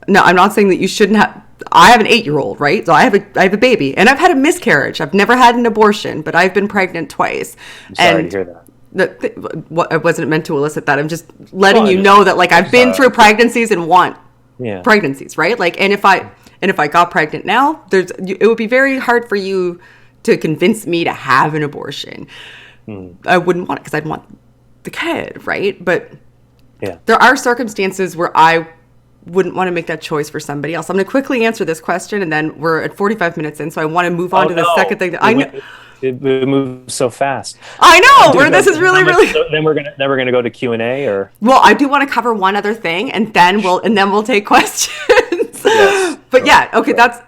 no, I'm not saying that you shouldn't have. I have an 8-year-old, right? So I have a baby, and I've had a miscarriage. I've never had an abortion, but I've been pregnant twice. I'm sorry to hear that. I wasn't meant to elicit that. I'm just letting you know that, like, I've been through pregnancies and want pregnancies, right? Like, and if I got pregnant now, it would be very hard for you to convince me to have an abortion. I wouldn't want it because I'd want the kid, right? But there are circumstances where I wouldn't want to make that choice for somebody else. I'm going to quickly answer this question, and then we're at 45 minutes in, so I want to move on to the second thing. I know it moves so fast. I know. This is really. Then we're gonna go to Q&A, or. Well, I do want to cover one other thing, and then we'll take questions. Yes, but okay, that's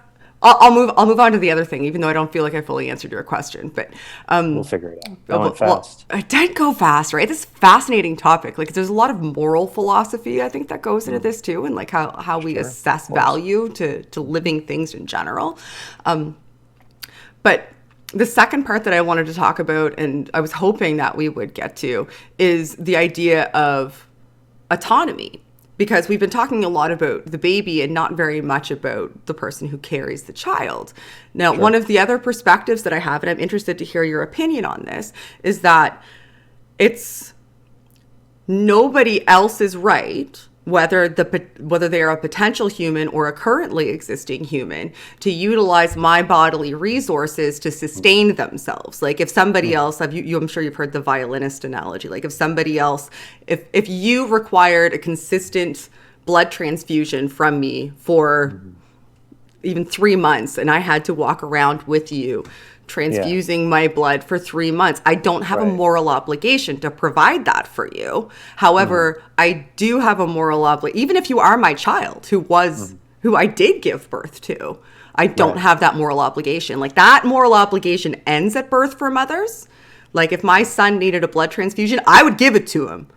I'll move on to the other thing, even though I don't feel like I fully answered your question. But we'll figure it out. Going fast. I did go fast, right? This is a fascinating topic. Like, there's a lot of moral philosophy, I think, that goes into this too, and like how we assess value to living things in general. But the second part that I wanted to talk about, and I was hoping that we would get to, is the idea of autonomy. Because we've been talking a lot about the baby and not very much about the person who carries the child. Now, one of the other perspectives that I have, and I'm interested to hear your opinion on this, is that it's nobody else's right, whether they are a potential human or a currently existing human, to utilize my bodily resources to sustain themselves. Like if somebody else, I'm sure you've heard the violinist analogy. Like if somebody else, if you required a consistent blood transfusion from me for even 3 months, and I had to walk around with you transfusing my blood for 3 months, I don't have a moral obligation to provide that for you. However, I do have a moral obligation, even if you are my child who I did give birth to, I don't have that moral obligation. Like that moral obligation ends at birth for mothers. Like if my son needed a blood transfusion, I would give it to him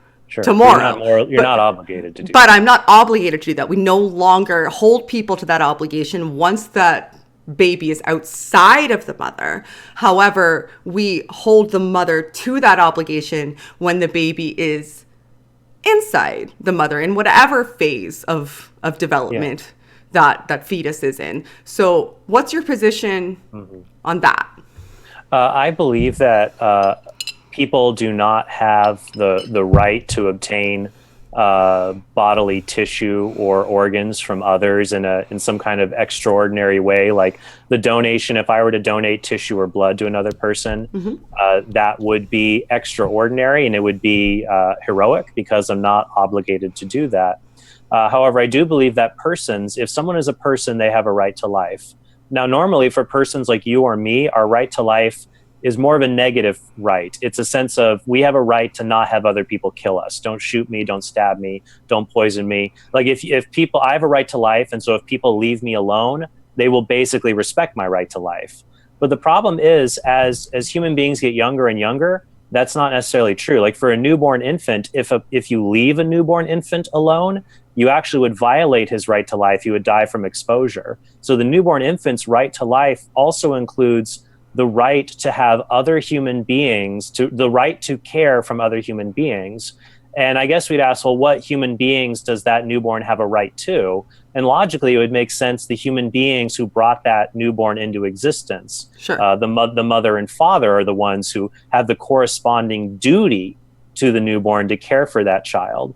tomorrow. You're not obligated to do that. But I'm not obligated to do that. We no longer hold people to that obligation once that baby is outside of the mother. However, we hold the mother to that obligation when the baby is inside the mother in whatever phase of development that fetus is in. So what's your position on that? I believe that people do not have the right to obtain bodily tissue or organs from others in some kind of extraordinary way, like the donation. If I were to donate tissue or blood to another person, that would be extraordinary and it would be heroic because I'm not obligated to do that. However, I do believe that if someone is a person, they have a right to life. Now, normally for persons like you or me, our right to life is more of a negative right. It's a sense of we have a right to not have other people kill us. Don't shoot me, don't stab me, don't poison me. Like if people, I have a right to life, and so if people leave me alone, they will basically respect my right to life. But the problem is, as human beings get younger and younger, that's not necessarily true. Like for a newborn infant, if you leave a newborn infant alone, you actually would violate his right to life. He would die from exposure. So the newborn infant's right to life also includes the right to have other human beings, the right to care from other human beings. And I guess we'd ask, well, what human beings does that newborn have a right to? And logically, it would make sense the human beings who brought that newborn into existence. Sure. The mother and father are the ones who have the corresponding duty to the newborn to care for that child,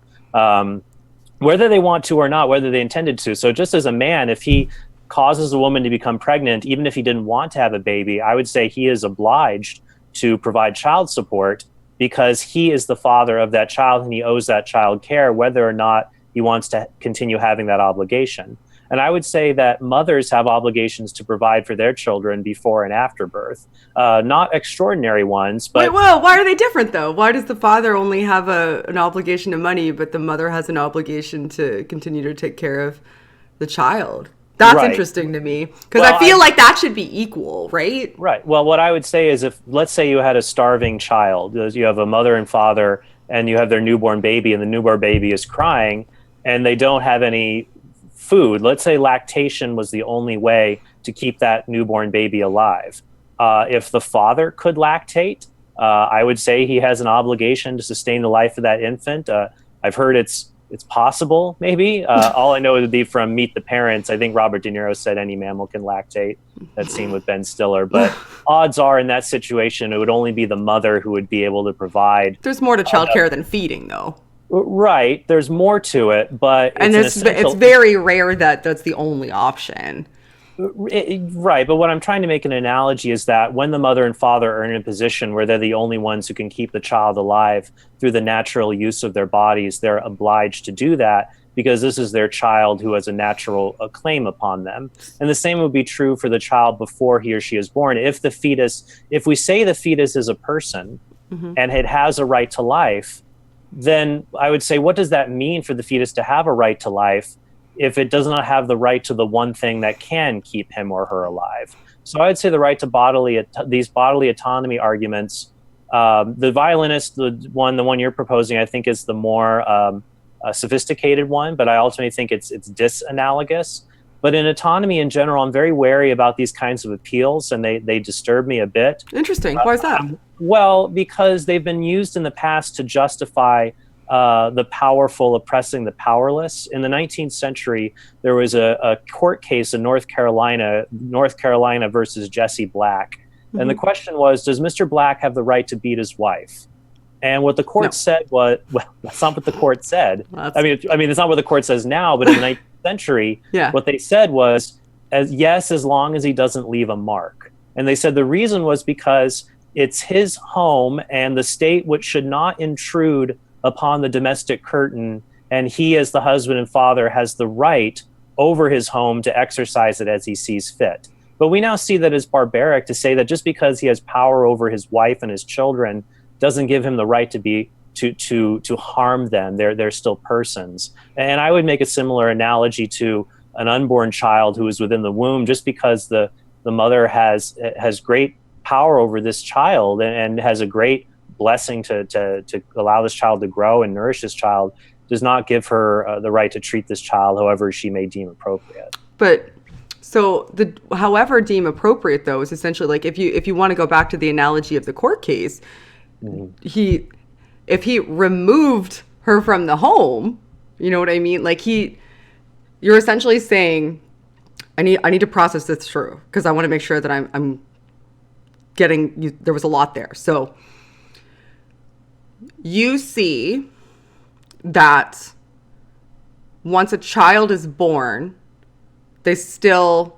whether they want to or not, whether they intended to. So just as a man, if he causes a woman to become pregnant, even if he didn't want to have a baby, I would say he is obliged to provide child support because he is the father of that child and he owes that child care, whether or not he wants to continue having that obligation. And I would say that mothers have obligations to provide for their children before and after birth, not extraordinary ones. But why are they different though? Why does the father only have an obligation to money, but the mother has an obligation to continue to take care of the child? That's interesting to me because I feel like that should be equal, right? Right. Well, what I would say is if, let's say you had a starving child, you have a mother and father and you have their newborn baby and the newborn baby is crying and they don't have any food. Let's say lactation was the only way to keep that newborn baby alive. If the father could lactate, I would say he has an obligation to sustain the life of that infant. I've heard it's possible, maybe. All I know would be from Meet the Parents. I think Robert De Niro said any mammal can lactate. That scene with Ben Stiller. But odds are in that situation, it would only be the mother who would be able to provide. There's more to childcare than feeding, though. Right. There's more to it, but it's very rare that that's the only option. Right, but what I'm trying to make an analogy is that when the mother and father are in a position where they're the only ones who can keep the child alive through the natural use of their bodies, they're obliged to do that because this is their child who has a natural claim upon them. And the same would be true for the child before he or she is born. If we say the fetus is a person and it has a right to life, then I would say, what does that mean for the fetus to have a right to life? if it does not have the right to the one thing that can keep him or her alive. So I'd say the right to these bodily autonomy arguments, the violinist, the one you're proposing, I think is the more sophisticated one, but I ultimately think it's disanalogous. But in autonomy in general, I'm very wary about these kinds of appeals, and they disturb me a bit. Interesting. Why is that? Well, because they've been used in the past to justify the powerful oppressing the powerless. In the 19th century, there was a court case in North Carolina versus Jesse Black. And the question was, does Mr. Black have the right to beat his wife? And what the court said was, well, that's not what the court said. I mean, it's not what the court says now, but in the 19th century, what they said was, as long as he doesn't leave a mark. And they said the reason was because it's his home, and the state which should not intrude upon the domestic curtain, and he as the husband and father has the right over his home to exercise it as he sees fit. But we now see that it's barbaric to say that just because he has power over his wife and his children doesn't give him the right to harm them. They're still persons. And I would make a similar analogy to an unborn child who is within the womb. Just because the mother has great power over this child and has a great blessing to allow this child to grow and nourish this child, does not give her the right to treat this child however she may deem appropriate. But so however deem appropriate, though, is essentially like, if you want to go back to the analogy of the court case, if he removed her from the home, you know what I mean? Like you're essentially saying, I need to process this through, because I want to make sure that I'm getting you. There was a lot there. So you see that once a child is born, they still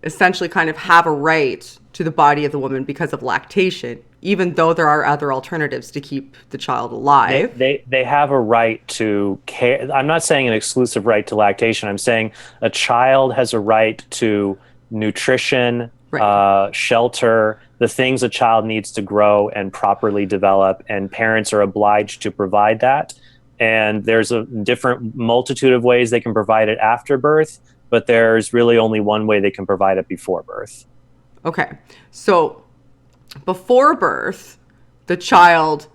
essentially kind of have a right to the body of the woman because of lactation, even though there are other alternatives to keep the child alive. They have a right to care. I'm not saying an exclusive right to lactation. I'm saying a child has a right to nutrition, shelter, the things a child needs to grow and properly develop, and parents are obliged to provide that. And there's a different multitude of ways they can provide it after birth, but there's really only one way they can provide it before birth. Okay. So before birth, the child,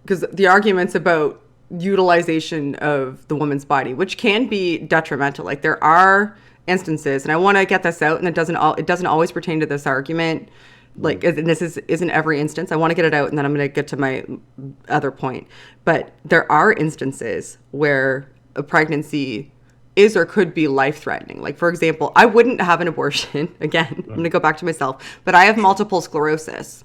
because the argument's about utilization of the woman's body, which can be detrimental. Like there are instances, and I want to get this out, and it doesn't always pertain to this argument. Like this isn't every instance. I want to get it out, and then I'm going to get to my other point. But there are instances where a pregnancy is or could be life-threatening. Like, for example, I wouldn't have an abortion. Again, I'm going to go back to myself. But I have multiple sclerosis.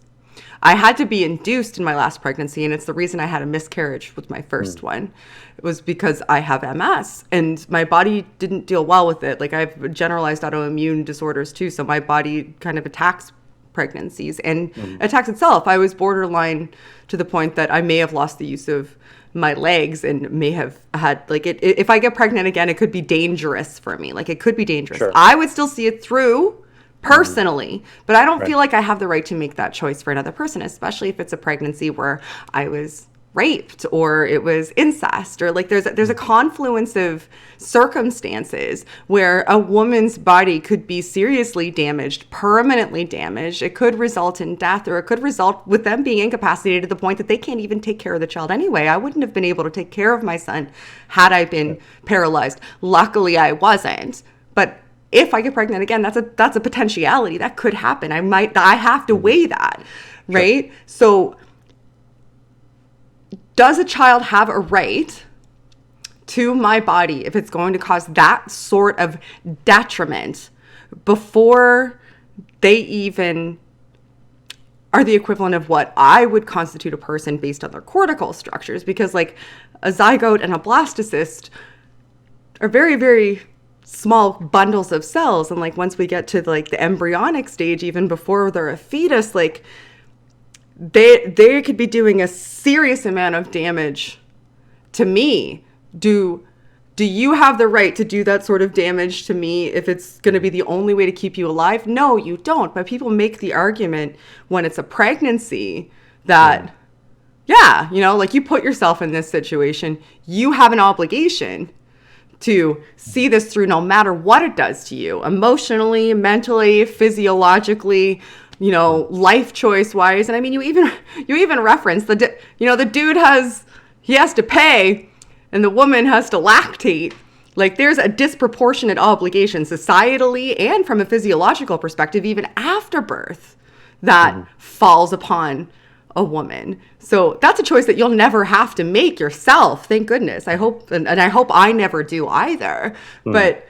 I had to be induced in my last pregnancy, and it's the reason I had a miscarriage with my first one. It was because I have MS, and my body didn't deal well with it. Like, I have generalized autoimmune disorders, too, so my body kind of attacks pregnancies and attacks itself. I was borderline to the point that I may have lost the use of my legs and may have had, like, if I get pregnant again, it could be dangerous for me. Like, it could be dangerous. Sure. I would still see it through personally, but I don't feel like I have the right to make that choice for another person, especially if it's a pregnancy where I was raped or it was incest, or like there's a confluence of circumstances where a woman's body could be seriously damaged, permanently damaged. It could result in death, or it could result with them being incapacitated to the point that they can't even take care of the child anyway. I wouldn't have been able to take care of my son had I been paralyzed. Luckily, I wasn't. But if I get pregnant again, that's a potentiality that could happen. I have to weigh that, right? Sure. So does a child have a right to my body if it's going to cause that sort of detriment before they even are the equivalent of what I would constitute a person based on their cortical structures? Because like a zygote and a blastocyst are very, very small bundles of cells. And like once we get to like the embryonic stage, even before they're a fetus, like they could be doing a serious amount of damage to me. Do you have the right to do that sort of damage to me if it's going to be the only way to keep you alive? No, you don't. But people make the argument when it's a pregnancy that, yeah, you know, like you put yourself in this situation, you have an obligation to see this through no matter what it does to you, emotionally, mentally, physiologically, life choice wise. And I mean, you even reference the dude has to pay and the woman has to lactate. Like, there's a disproportionate obligation societally and from a physiological perspective, even after birth, that falls upon a woman. So that's a choice that you'll never have to make yourself. Thank goodness. I hope, and I hope I never do either. But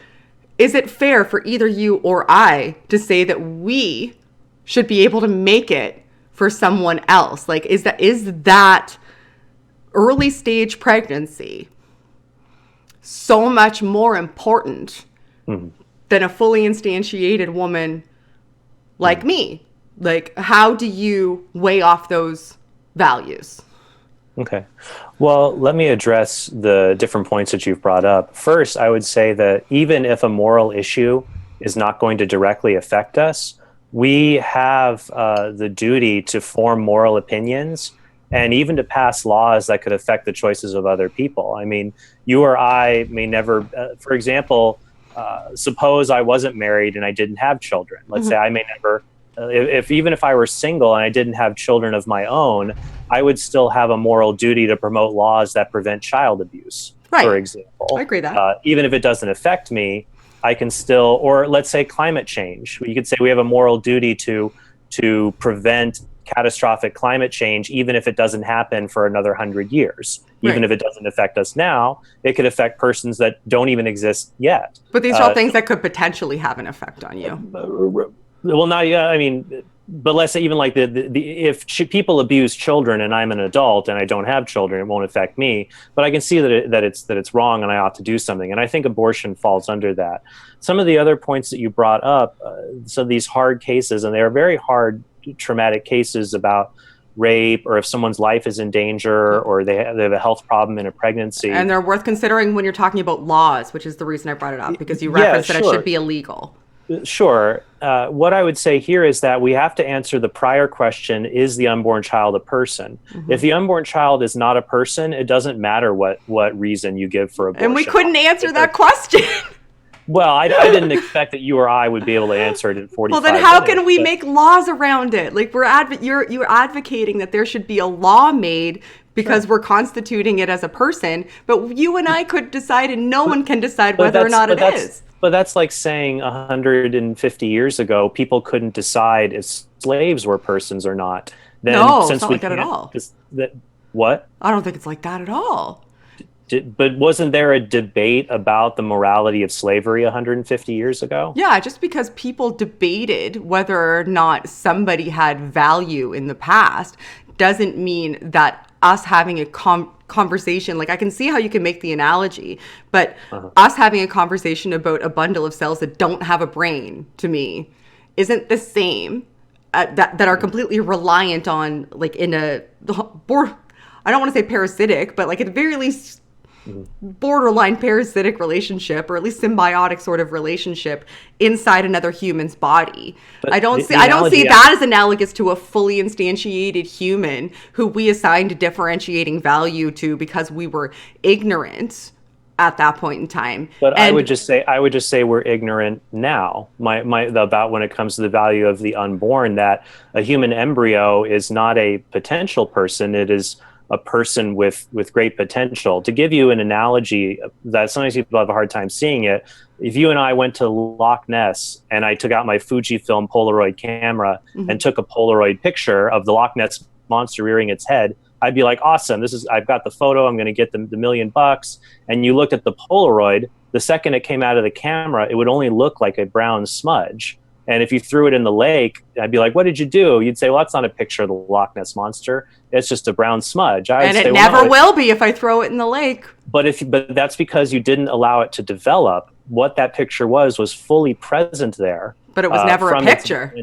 is it fair for either you or I to say that we should be able to make it for someone else? Like, is that early stage pregnancy so much more important than a fully instantiated woman like me? Like, how do you weigh off those values? Okay. Well, let me address the different points that you've brought up. First, I would say that even if a moral issue is not going to directly affect us, we have the duty to form moral opinions and even to pass laws that could affect the choices of other people. I mean, you or I may never, for example, suppose I wasn't married and I didn't have children. Let's say I may never, even if I were single and I didn't have children of my own, I would still have a moral duty to promote laws that prevent child abuse, for example. I agree that. Even if it doesn't affect me, I can still, or let's say climate change. You could say we have a moral duty to prevent catastrophic climate change, even if it doesn't happen for another 100 years. Even if it doesn't affect us now, it could affect persons that don't even exist yet. But these are all things that could potentially have an effect on you. Well, not, I mean, but let's say even like if people abuse children and I'm an adult and I don't have children, it won't affect me. But I can see that it's wrong and I ought to do something. And I think abortion falls under that. Some of the other points that you brought up, so these hard cases, and they are very hard, traumatic cases about rape, or if someone's life is in danger, or they have a health problem in a pregnancy. And they're worth considering when you're talking about laws, which is the reason I brought it up, because you referenced that it should be illegal. Sure. What I would say here is that we have to answer the prior question, is the unborn child a person? If the unborn child is not a person, it doesn't matter what reason you give for abortion. And we couldn't answer that question. Well, I didn't expect that you or I would be able to answer it in 45 minutes. Well, then how can we make laws around it? Like, you're advocating that there should be a law made because we're constituting it as a person, but you and I could decide, and no one can decide whether or not it is. But that's like saying 150 years ago, people couldn't decide if slaves were persons or not. Then, no, it's not like that at all. What? I don't think it's like that at all. But wasn't there a debate about the morality of slavery 150 years ago? Yeah, just because people debated whether or not somebody had value in the past doesn't mean that us having a conversation, like, I can see how you can make the analogy, but us having a conversation about a bundle of cells that don't have a brain, to me, isn't the same, that are completely reliant on, like, I don't want to say parasitic, but like at the very least borderline parasitic relationship, or at least symbiotic sort of relationship inside another human's body. But I don't see that as analogous to a fully instantiated human who we assigned differentiating value to because we were ignorant at that point in time. But I would just say we're ignorant now. About when it comes to the value of the unborn, that a human embryo is not a potential person, it is a person with great potential. To give you an analogy that sometimes people have a hard time seeing it, if you and I went to Loch Ness and I took out my Fujifilm Polaroid camera and took a Polaroid picture of the Loch Ness monster rearing its head, I'd be like, awesome, I've got the photo, I'm going to get the $1 million. And you looked at the Polaroid, the second it came out of the camera, it would only look like a brown smudge. And if you threw it in the lake, I'd be like, what did you do? You'd say, well, that's not a picture of the Loch Ness Monster. It's just a brown smudge. And it never will be if I throw it in the lake. But that's because you didn't allow it to develop. What that picture was fully present there. But it was never a picture.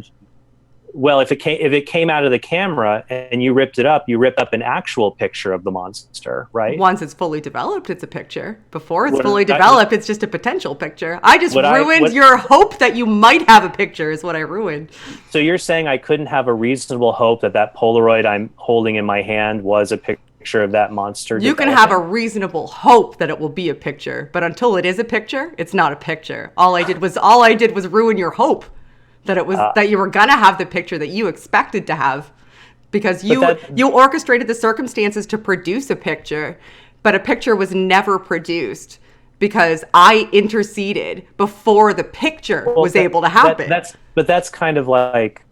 Well, if it came out of the camera and you ripped it up, you ripped up an actual picture of the monster, right? Once it's fully developed, it's a picture. Before it's fully developed, it's just a potential picture. I just ruined your hope that you might have a picture is what I ruined. So you're saying I couldn't have a reasonable hope that Polaroid I'm holding in my hand was a picture picture of that monster. You can have a reasonable hope that it will be a picture, but until it is a picture, it's not a picture. All I did was ruin your hope that it was that you were gonna have the picture that you expected to have, because you orchestrated the circumstances to produce a picture, but a picture was never produced because I interceded before the picture was able to happen. That's kind of like,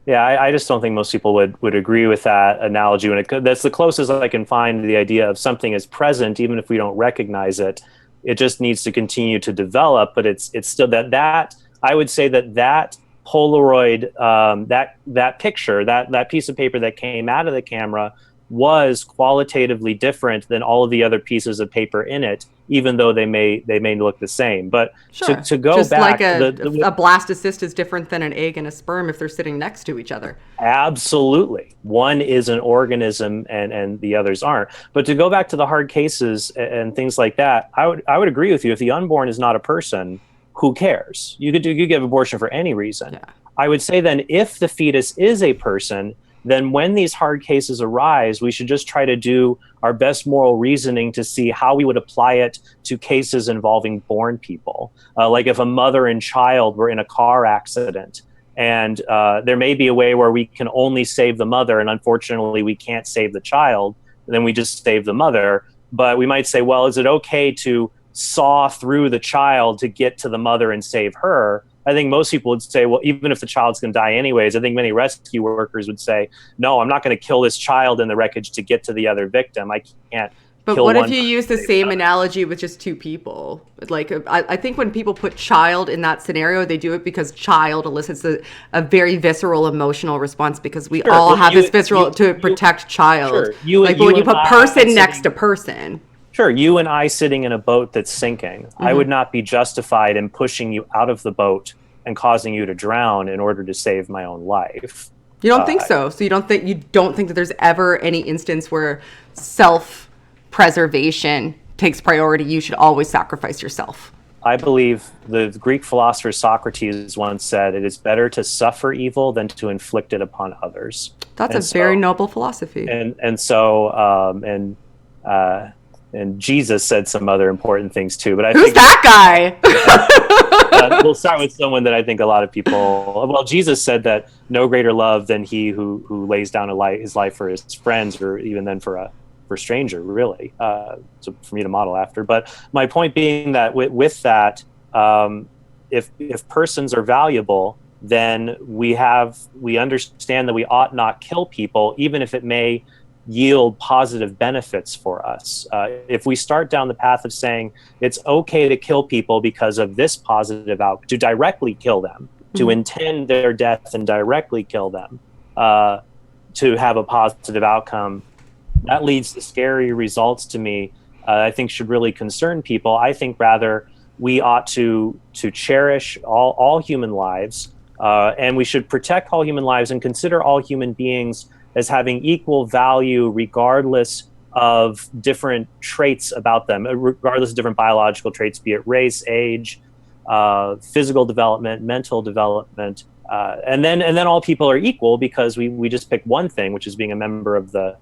yeah, I just don't think most people would agree with that analogy. That's the closest I can find to the idea of something is present, even if we don't recognize it. It just needs to continue to develop, but it's still that I would say that Polaroid, that picture, that piece of paper that came out of the camera was qualitatively different than all of the other pieces of paper in it, even though they may look the same. But sure. to go just back, like a blastocyst is different than an egg and a sperm if they're sitting next to each other. Absolutely, one is an organism and the others aren't. But to go back to the hard cases and things like that, I would agree with you. If the unborn is not a person, who cares? You could give abortion for any reason. Yeah. I would say then, if the fetus is a person, then when these hard cases arise, we should just try to do our best moral reasoning to see how we would apply it to cases involving born people. Like if a mother and child were in a car accident, and there may be a way where we can only save the mother, and unfortunately we can't save the child, then we just save the mother. But we might say, well, is it okay to saw through the child to get to the mother and save her? I think most people would say, well, even if the child's going to die anyways. I think many rescue workers would say, no, I'm not going to kill this child in the wreckage to get to the other victim. I can't. But what if you use the same analogy with just two people? Like, I think when people put child in that scenario, they do it because child elicits a very visceral emotional response, because we all have this visceral to protect child. Sure. Like when you put person next to person. Sure, you and I sitting in a boat that's sinking, I would not be justified in pushing you out of the boat and causing you to drown in order to save my own life. You don't think so? So you don't think that there's ever any instance where self-preservation takes priority? You should always sacrifice yourself. I believe the Greek philosopher Socrates once said, it is better to suffer evil than to inflict it upon others. That's very noble philosophy. And Jesus said some other important things too. But who's that guy? We'll start with someone that I think a lot of people. Well, Jesus said that no greater love than he who lays down his life for his friends, or even then for a stranger, really. So for me to model after. But my point being that with that, if persons are valuable, then we understand that we ought not kill people, even if it may yield positive benefits for us. If we start down the path of saying it's okay to kill people because of this positive outcome, to directly kill them, to intend their death and directly kill them, to have a positive outcome, that leads to scary results to me. I think should really concern people. I think rather we ought to cherish all human lives, and we should protect all human lives and consider all human beings as having equal value regardless of different traits about them, regardless of different biological traits, be it race, age, physical development, mental development, and then all people are equal because we just pick one thing, which is being a member of the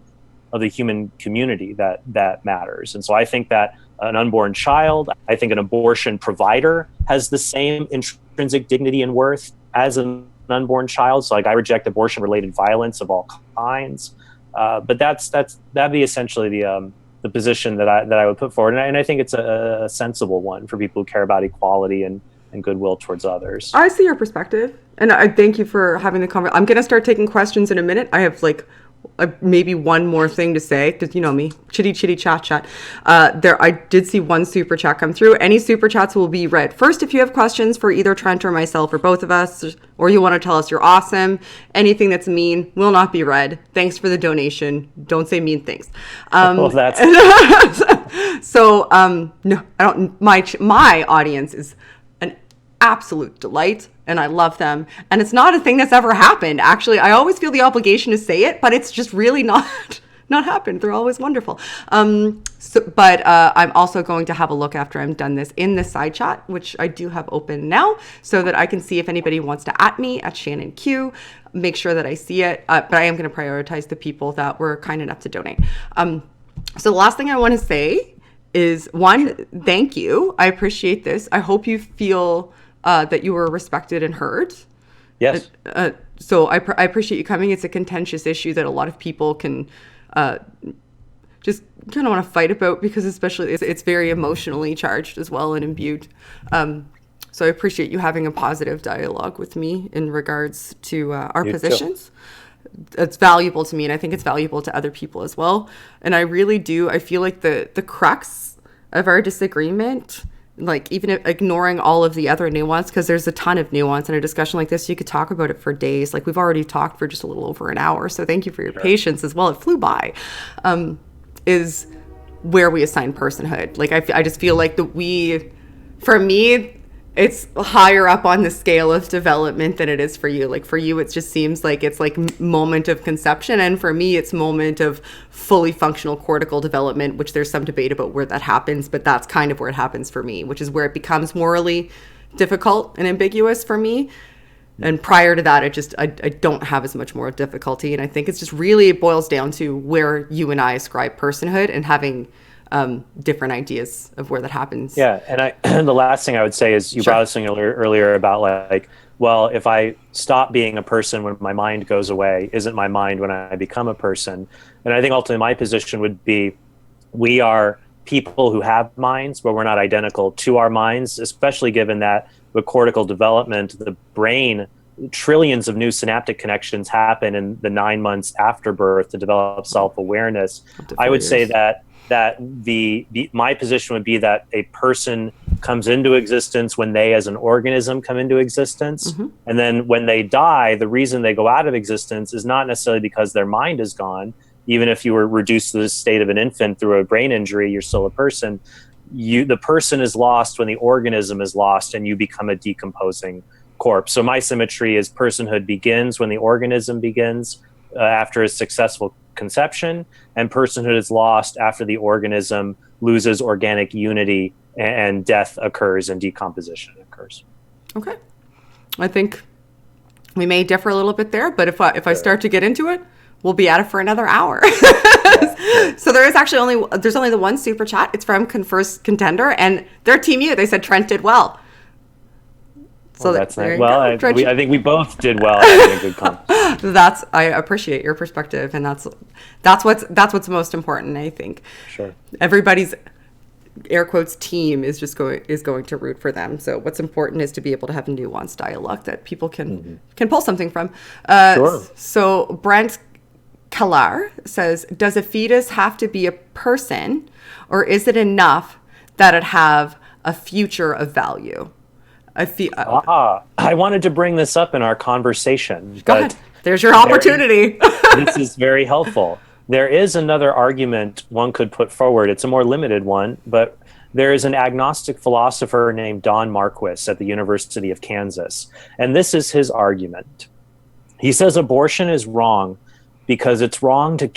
human community that matters. And so I think that an unborn child, I think an abortion provider has the same intrinsic dignity and worth as an unborn child. So like I reject abortion related violence of all kinds, but that'd be essentially the position that I would put forward, and I think it's a sensible one for people who care about equality and goodwill towards others. I see your perspective, and I thank you for having the conversation. I'm gonna start taking questions in a minute. I have maybe one more thing to say, because you know me, chitty chat. I did see one super chat come through. Any super chats will be read first. If you have questions for either Trent or myself or both of us, or you want to tell us you're awesome, anything that's mean will not be read. Thanks for the donation. Don't say mean things. Well, that's so no, I don't. My audience is an absolute delight, and I love them. And it's not a thing that's ever happened. Actually, I always feel the obligation to say it, but it's just really not happened. They're always wonderful. But I'm also going to have a look after I'm done this in the side chat, which I do have open now, so that I can see if anybody wants to @ me at Shannon Q. Make sure that I see it. But I am going to prioritize the people that were kind enough to donate. So the last thing I want to say is one, thank you. I appreciate this. I hope you feel that you were respected and heard. Yes. So I appreciate you coming. It's a contentious issue that a lot of people can just kind of want to fight about, because especially it's very emotionally charged as well and imbued. So I appreciate you having a positive dialogue with me in regards to our positions. It's valuable to me, and I think it's valuable to other people as well. And I really do. I feel like the crux of our disagreement, like even ignoring all of the other nuance, because there's a ton of nuance in a discussion like this. You could talk about it for days. Like we've already talked for just a little over an hour. So thank you for your patience as well. It flew by. Is where we assign personhood. Like I just feel like for me, it's higher up on the scale of development than it is for you. Like for you, it just seems like it's like moment of conception. And for me, it's moment of fully functional cortical development, which there's some debate about where that happens, but that's kind of where it happens for me, which is where it becomes morally difficult and ambiguous for me. And prior to that, I don't have as much more difficulty. And I think it's just really, it boils down to where you and I ascribe personhood and having different ideas of where that happens. Yeah, and the last thing I would say is you brought us something earlier about like, well, if I stop being a person when my mind goes away, isn't my mind when I become a person? And I think ultimately my position would be, we are people who have minds, but we're not identical to our minds, especially given that with cortical development, the brain, trillions of new synaptic connections happen in the 9 months after birth to develop self-awareness. I would say that my position would be that a person comes into existence when they as an organism come into existence. Mm-hmm. And then when they die, the reason they go out of existence is not necessarily because their mind is gone. Even if you were reduced to the state of an infant through a brain injury, you're still a person. The person is lost when the organism is lost and you become a decomposing corpse. So my symmetry is personhood begins when the organism begins after a successful conception, and personhood is lost after the organism loses organic unity and death occurs and decomposition occurs. Okay. I think we may differ a little bit there, but if I start to get into it, we'll be at it for another hour. So there is actually only the one super chat. It's from First Contender, and their team you. They said Trent did well. So that's nice. Well, I think we both did well. A good I appreciate your perspective, and that's what's most important. I think. Sure. Everybody's air quotes team is going to root for them. So what's important is to be able to have nuanced dialogue that people can pull something from. Sure. So Brent Kalar says, "Does a fetus have to be a person, or is it enough that it have a future of value?" I wanted to bring this up in our conversation. Go ahead. There's your opportunity. This is very helpful. There is another argument one could put forward. It's a more limited one, but there is an agnostic philosopher named Don Marquis at the University of Kansas. And this is his argument. He says abortion is wrong because it's wrong to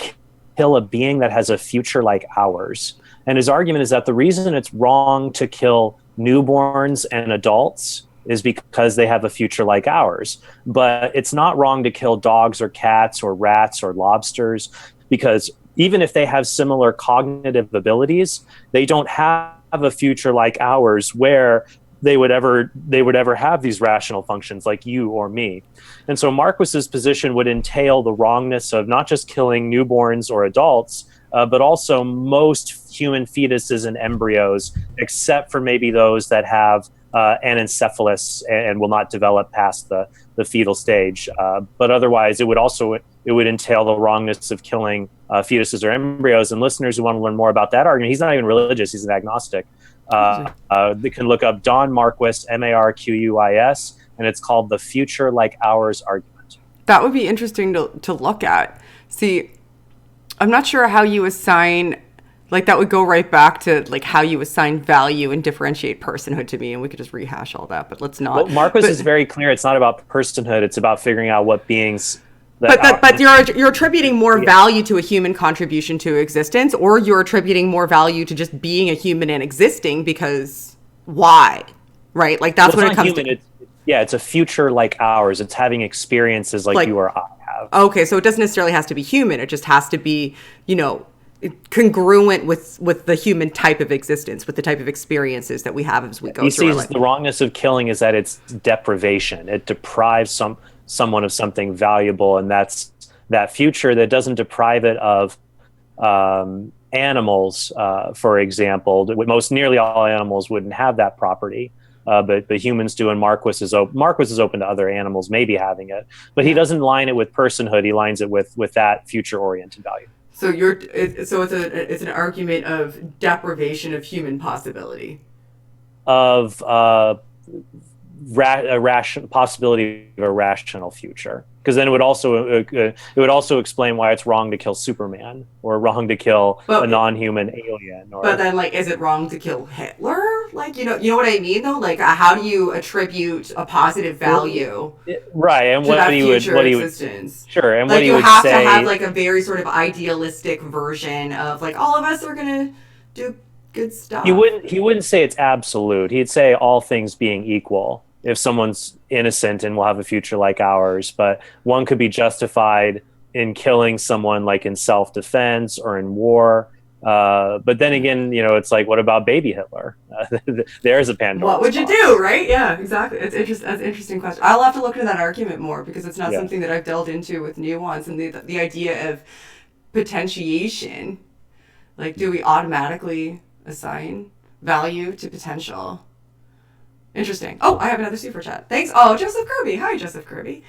kill a being that has a future like ours. And his argument is that the reason it's wrong to kill newborns and adults is because they have a future like ours. But it's not wrong to kill dogs or cats or rats or lobsters, because even if they have similar cognitive abilities, they don't have a future like ours where they would ever have these rational functions like you or me. And so Marquis's position would entail the wrongness of not just killing newborns or adults, but also most human fetuses and embryos, except for maybe those that have anencephalus and will not develop past the fetal stage. But otherwise, it would entail the wrongness of killing fetuses or embryos. And listeners who want to learn more about that argument, he's not even religious, he's an agnostic. They can look up Don Marquis, Marquis, and it's called the Future Like Ours argument. That would be interesting to look at. See, I'm not sure how you assign, like that would go right back to like how you assign value and differentiate personhood to me, and we could just rehash all that, but let's not. Well, Marquis is very clear. It's not about personhood. It's about figuring out what beings. But you're attributing more value to a human contribution to existence, or you're attributing more value to just being a human and existing because why? Right? Like that's what it comes to. It's a future like ours. It's having experiences like you or I have. Okay, so it doesn't necessarily have to be human. It just has to be, congruent with the human type of existence, with the type of experiences that we have as we go He through our sees life. the wrongness of killing is that it's deprivation. It deprives someone of something valuable, and that's that future that doesn't deprive it of animals, for example. Most nearly all animals wouldn't have that property, but humans do, and Marquis is open to other animals maybe having it, but he doesn't line it with personhood. He lines it with that future-oriented value. So it's an argument of deprivation of human possibility, Of possibility of a rational future, because then it would also explain why it's wrong to kill Superman or wrong to kill a non-human alien. But then, like, is it wrong to kill Hitler? Like, you know what I mean, though. Like, how do you attribute a positive value, right? And to that future existence? Sure, and like, what you would have say, to have like a very sort of idealistic version of like all of us are gonna do good stuff. He wouldn't say it's absolute. He'd say all things being equal, if someone's innocent and will have a future like ours, but one could be justified in killing someone like in self-defense or in war. But then again, it's like, what about baby Hitler? There's a Pandora's What would you box. do, right? Yeah, exactly. That's an interesting question. I'll have to look into that argument more because it's not something that I've delved into with nuance, and the idea of potentiation. Like, do we automatically assign value to potential? Interesting. Oh, I have another super chat. Thanks. Oh, Joseph Kirby. Hi, Joseph Kirby.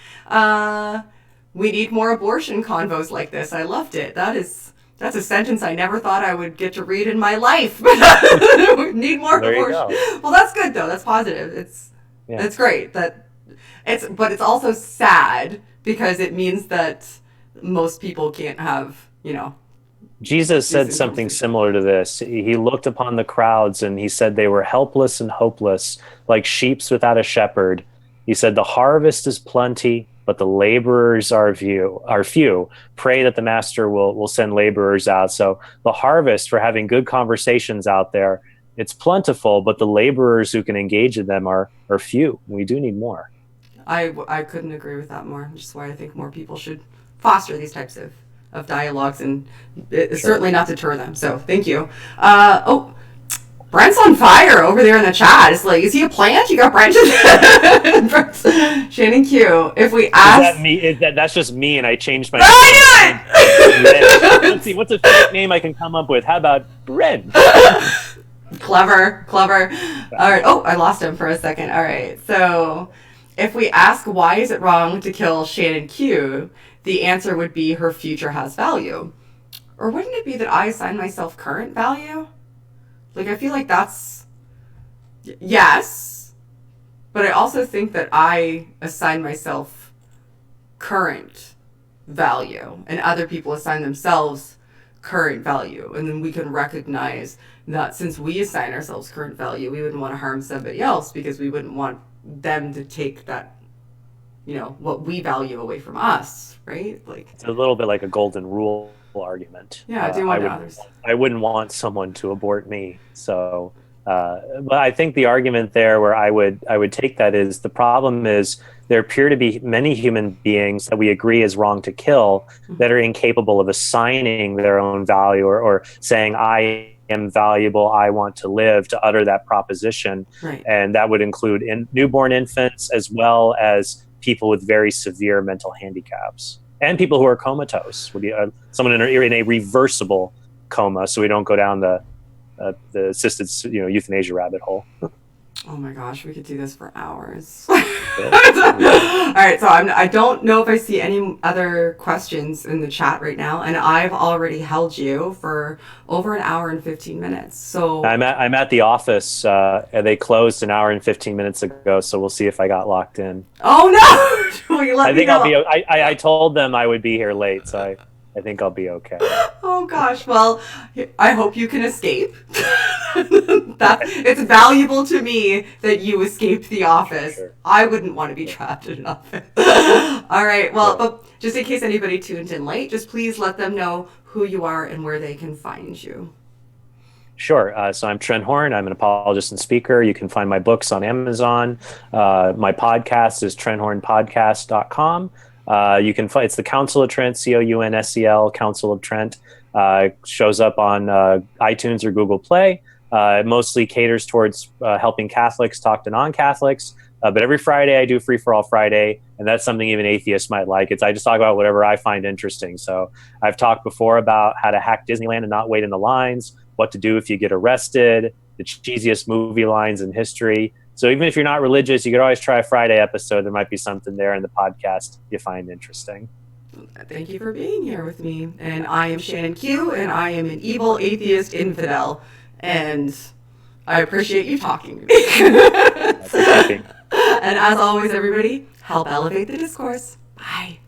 We need more abortion convos like this. I loved it. That's a sentence I never thought I would get to read in my life. We need more abortion. Well, that's good though. That's positive. It's great. But it's also sad because it means that most people can't have, Jesus said something similar to this. He looked upon the crowds and he said they were helpless and hopeless, like sheep without a shepherd. He said, the harvest is plenty, but the laborers are few. Pray that the master will send laborers out. So the harvest for having good conversations out there, it's plentiful, but the laborers who can engage in them are few. We do need more. I couldn't agree with that more, which is why I think more people should foster these types of dialogues, and it's certainly not deter them. So thank you. Brent's on fire over there in the chat. It's like, is he a plant? You got branches? Shannon Q. If we ask, is that me? That's just me, and I changed my. I knew it! Let's see, what's a fake name I can come up with? How about Brent? Clever. All right. Oh, I lost him for a second. All right. So, if we ask why is it wrong to kill Shannon Q, the answer would be her future has value. Or wouldn't it be that I assign myself current value? Like, I feel like that's... Yes. But I also think that I assign myself current value. And other people assign themselves current value. And then we can recognize that since we assign ourselves current value, we wouldn't want to harm somebody else because we wouldn't want them to take that, what we value away from us, right? Like, it's a little bit like a golden rule argument. Yeah, do unto others. I wouldn't want someone to abort me. So, but I think the argument there where I would take that is the problem is there appear to be many human beings that we agree is wrong to kill that are incapable of assigning their own value or saying, I am valuable, I want to live, to utter that proposition. Right. And that would include newborn infants as well as people with very severe mental handicaps. And people who are comatose, would be someone in a reversible coma, so we don't go down the assisted euthanasia rabbit hole. Oh my gosh, we could do this for hours. All right, so I don't know if I see any other questions in the chat right now, and I've already held you for over an hour and 15 minutes. So I'm at the office. And they closed an hour and 15 minutes ago, so we'll see if I got locked in. Oh no! Will you let me know? I'll be. I told them I would be here late, so I think I'll be okay. Oh gosh, well, I hope you can escape. It's valuable to me that you escaped the office. Sure. I wouldn't want to be trapped in an office. All right, well, but just in case anybody tuned in late, just please let them know who you are and where they can find you. Sure. So I'm Trent Horn. I'm an apologist and speaker. You can find my books on Amazon. My podcast is trenthornpodcast.com. You can find, it's the Council of Trent, COUNSEL, Council of Trent. Shows up on iTunes or Google Play. It mostly caters towards helping Catholics talk to non-Catholics. But every Friday I do Free for All Friday, and that's something even atheists might like. I just talk about whatever I find interesting. So I've talked before about how to hack Disneyland and not wait in the lines, what to do if you get arrested, the cheesiest movie lines in history. So even if you're not religious, you could always try a Friday episode. There might be something there in the podcast you find interesting. Thank you for being here with me. And I am Shannon Q, and I am an evil atheist infidel. And I appreciate you talking to me. And as always, everybody, help elevate the discourse. Bye.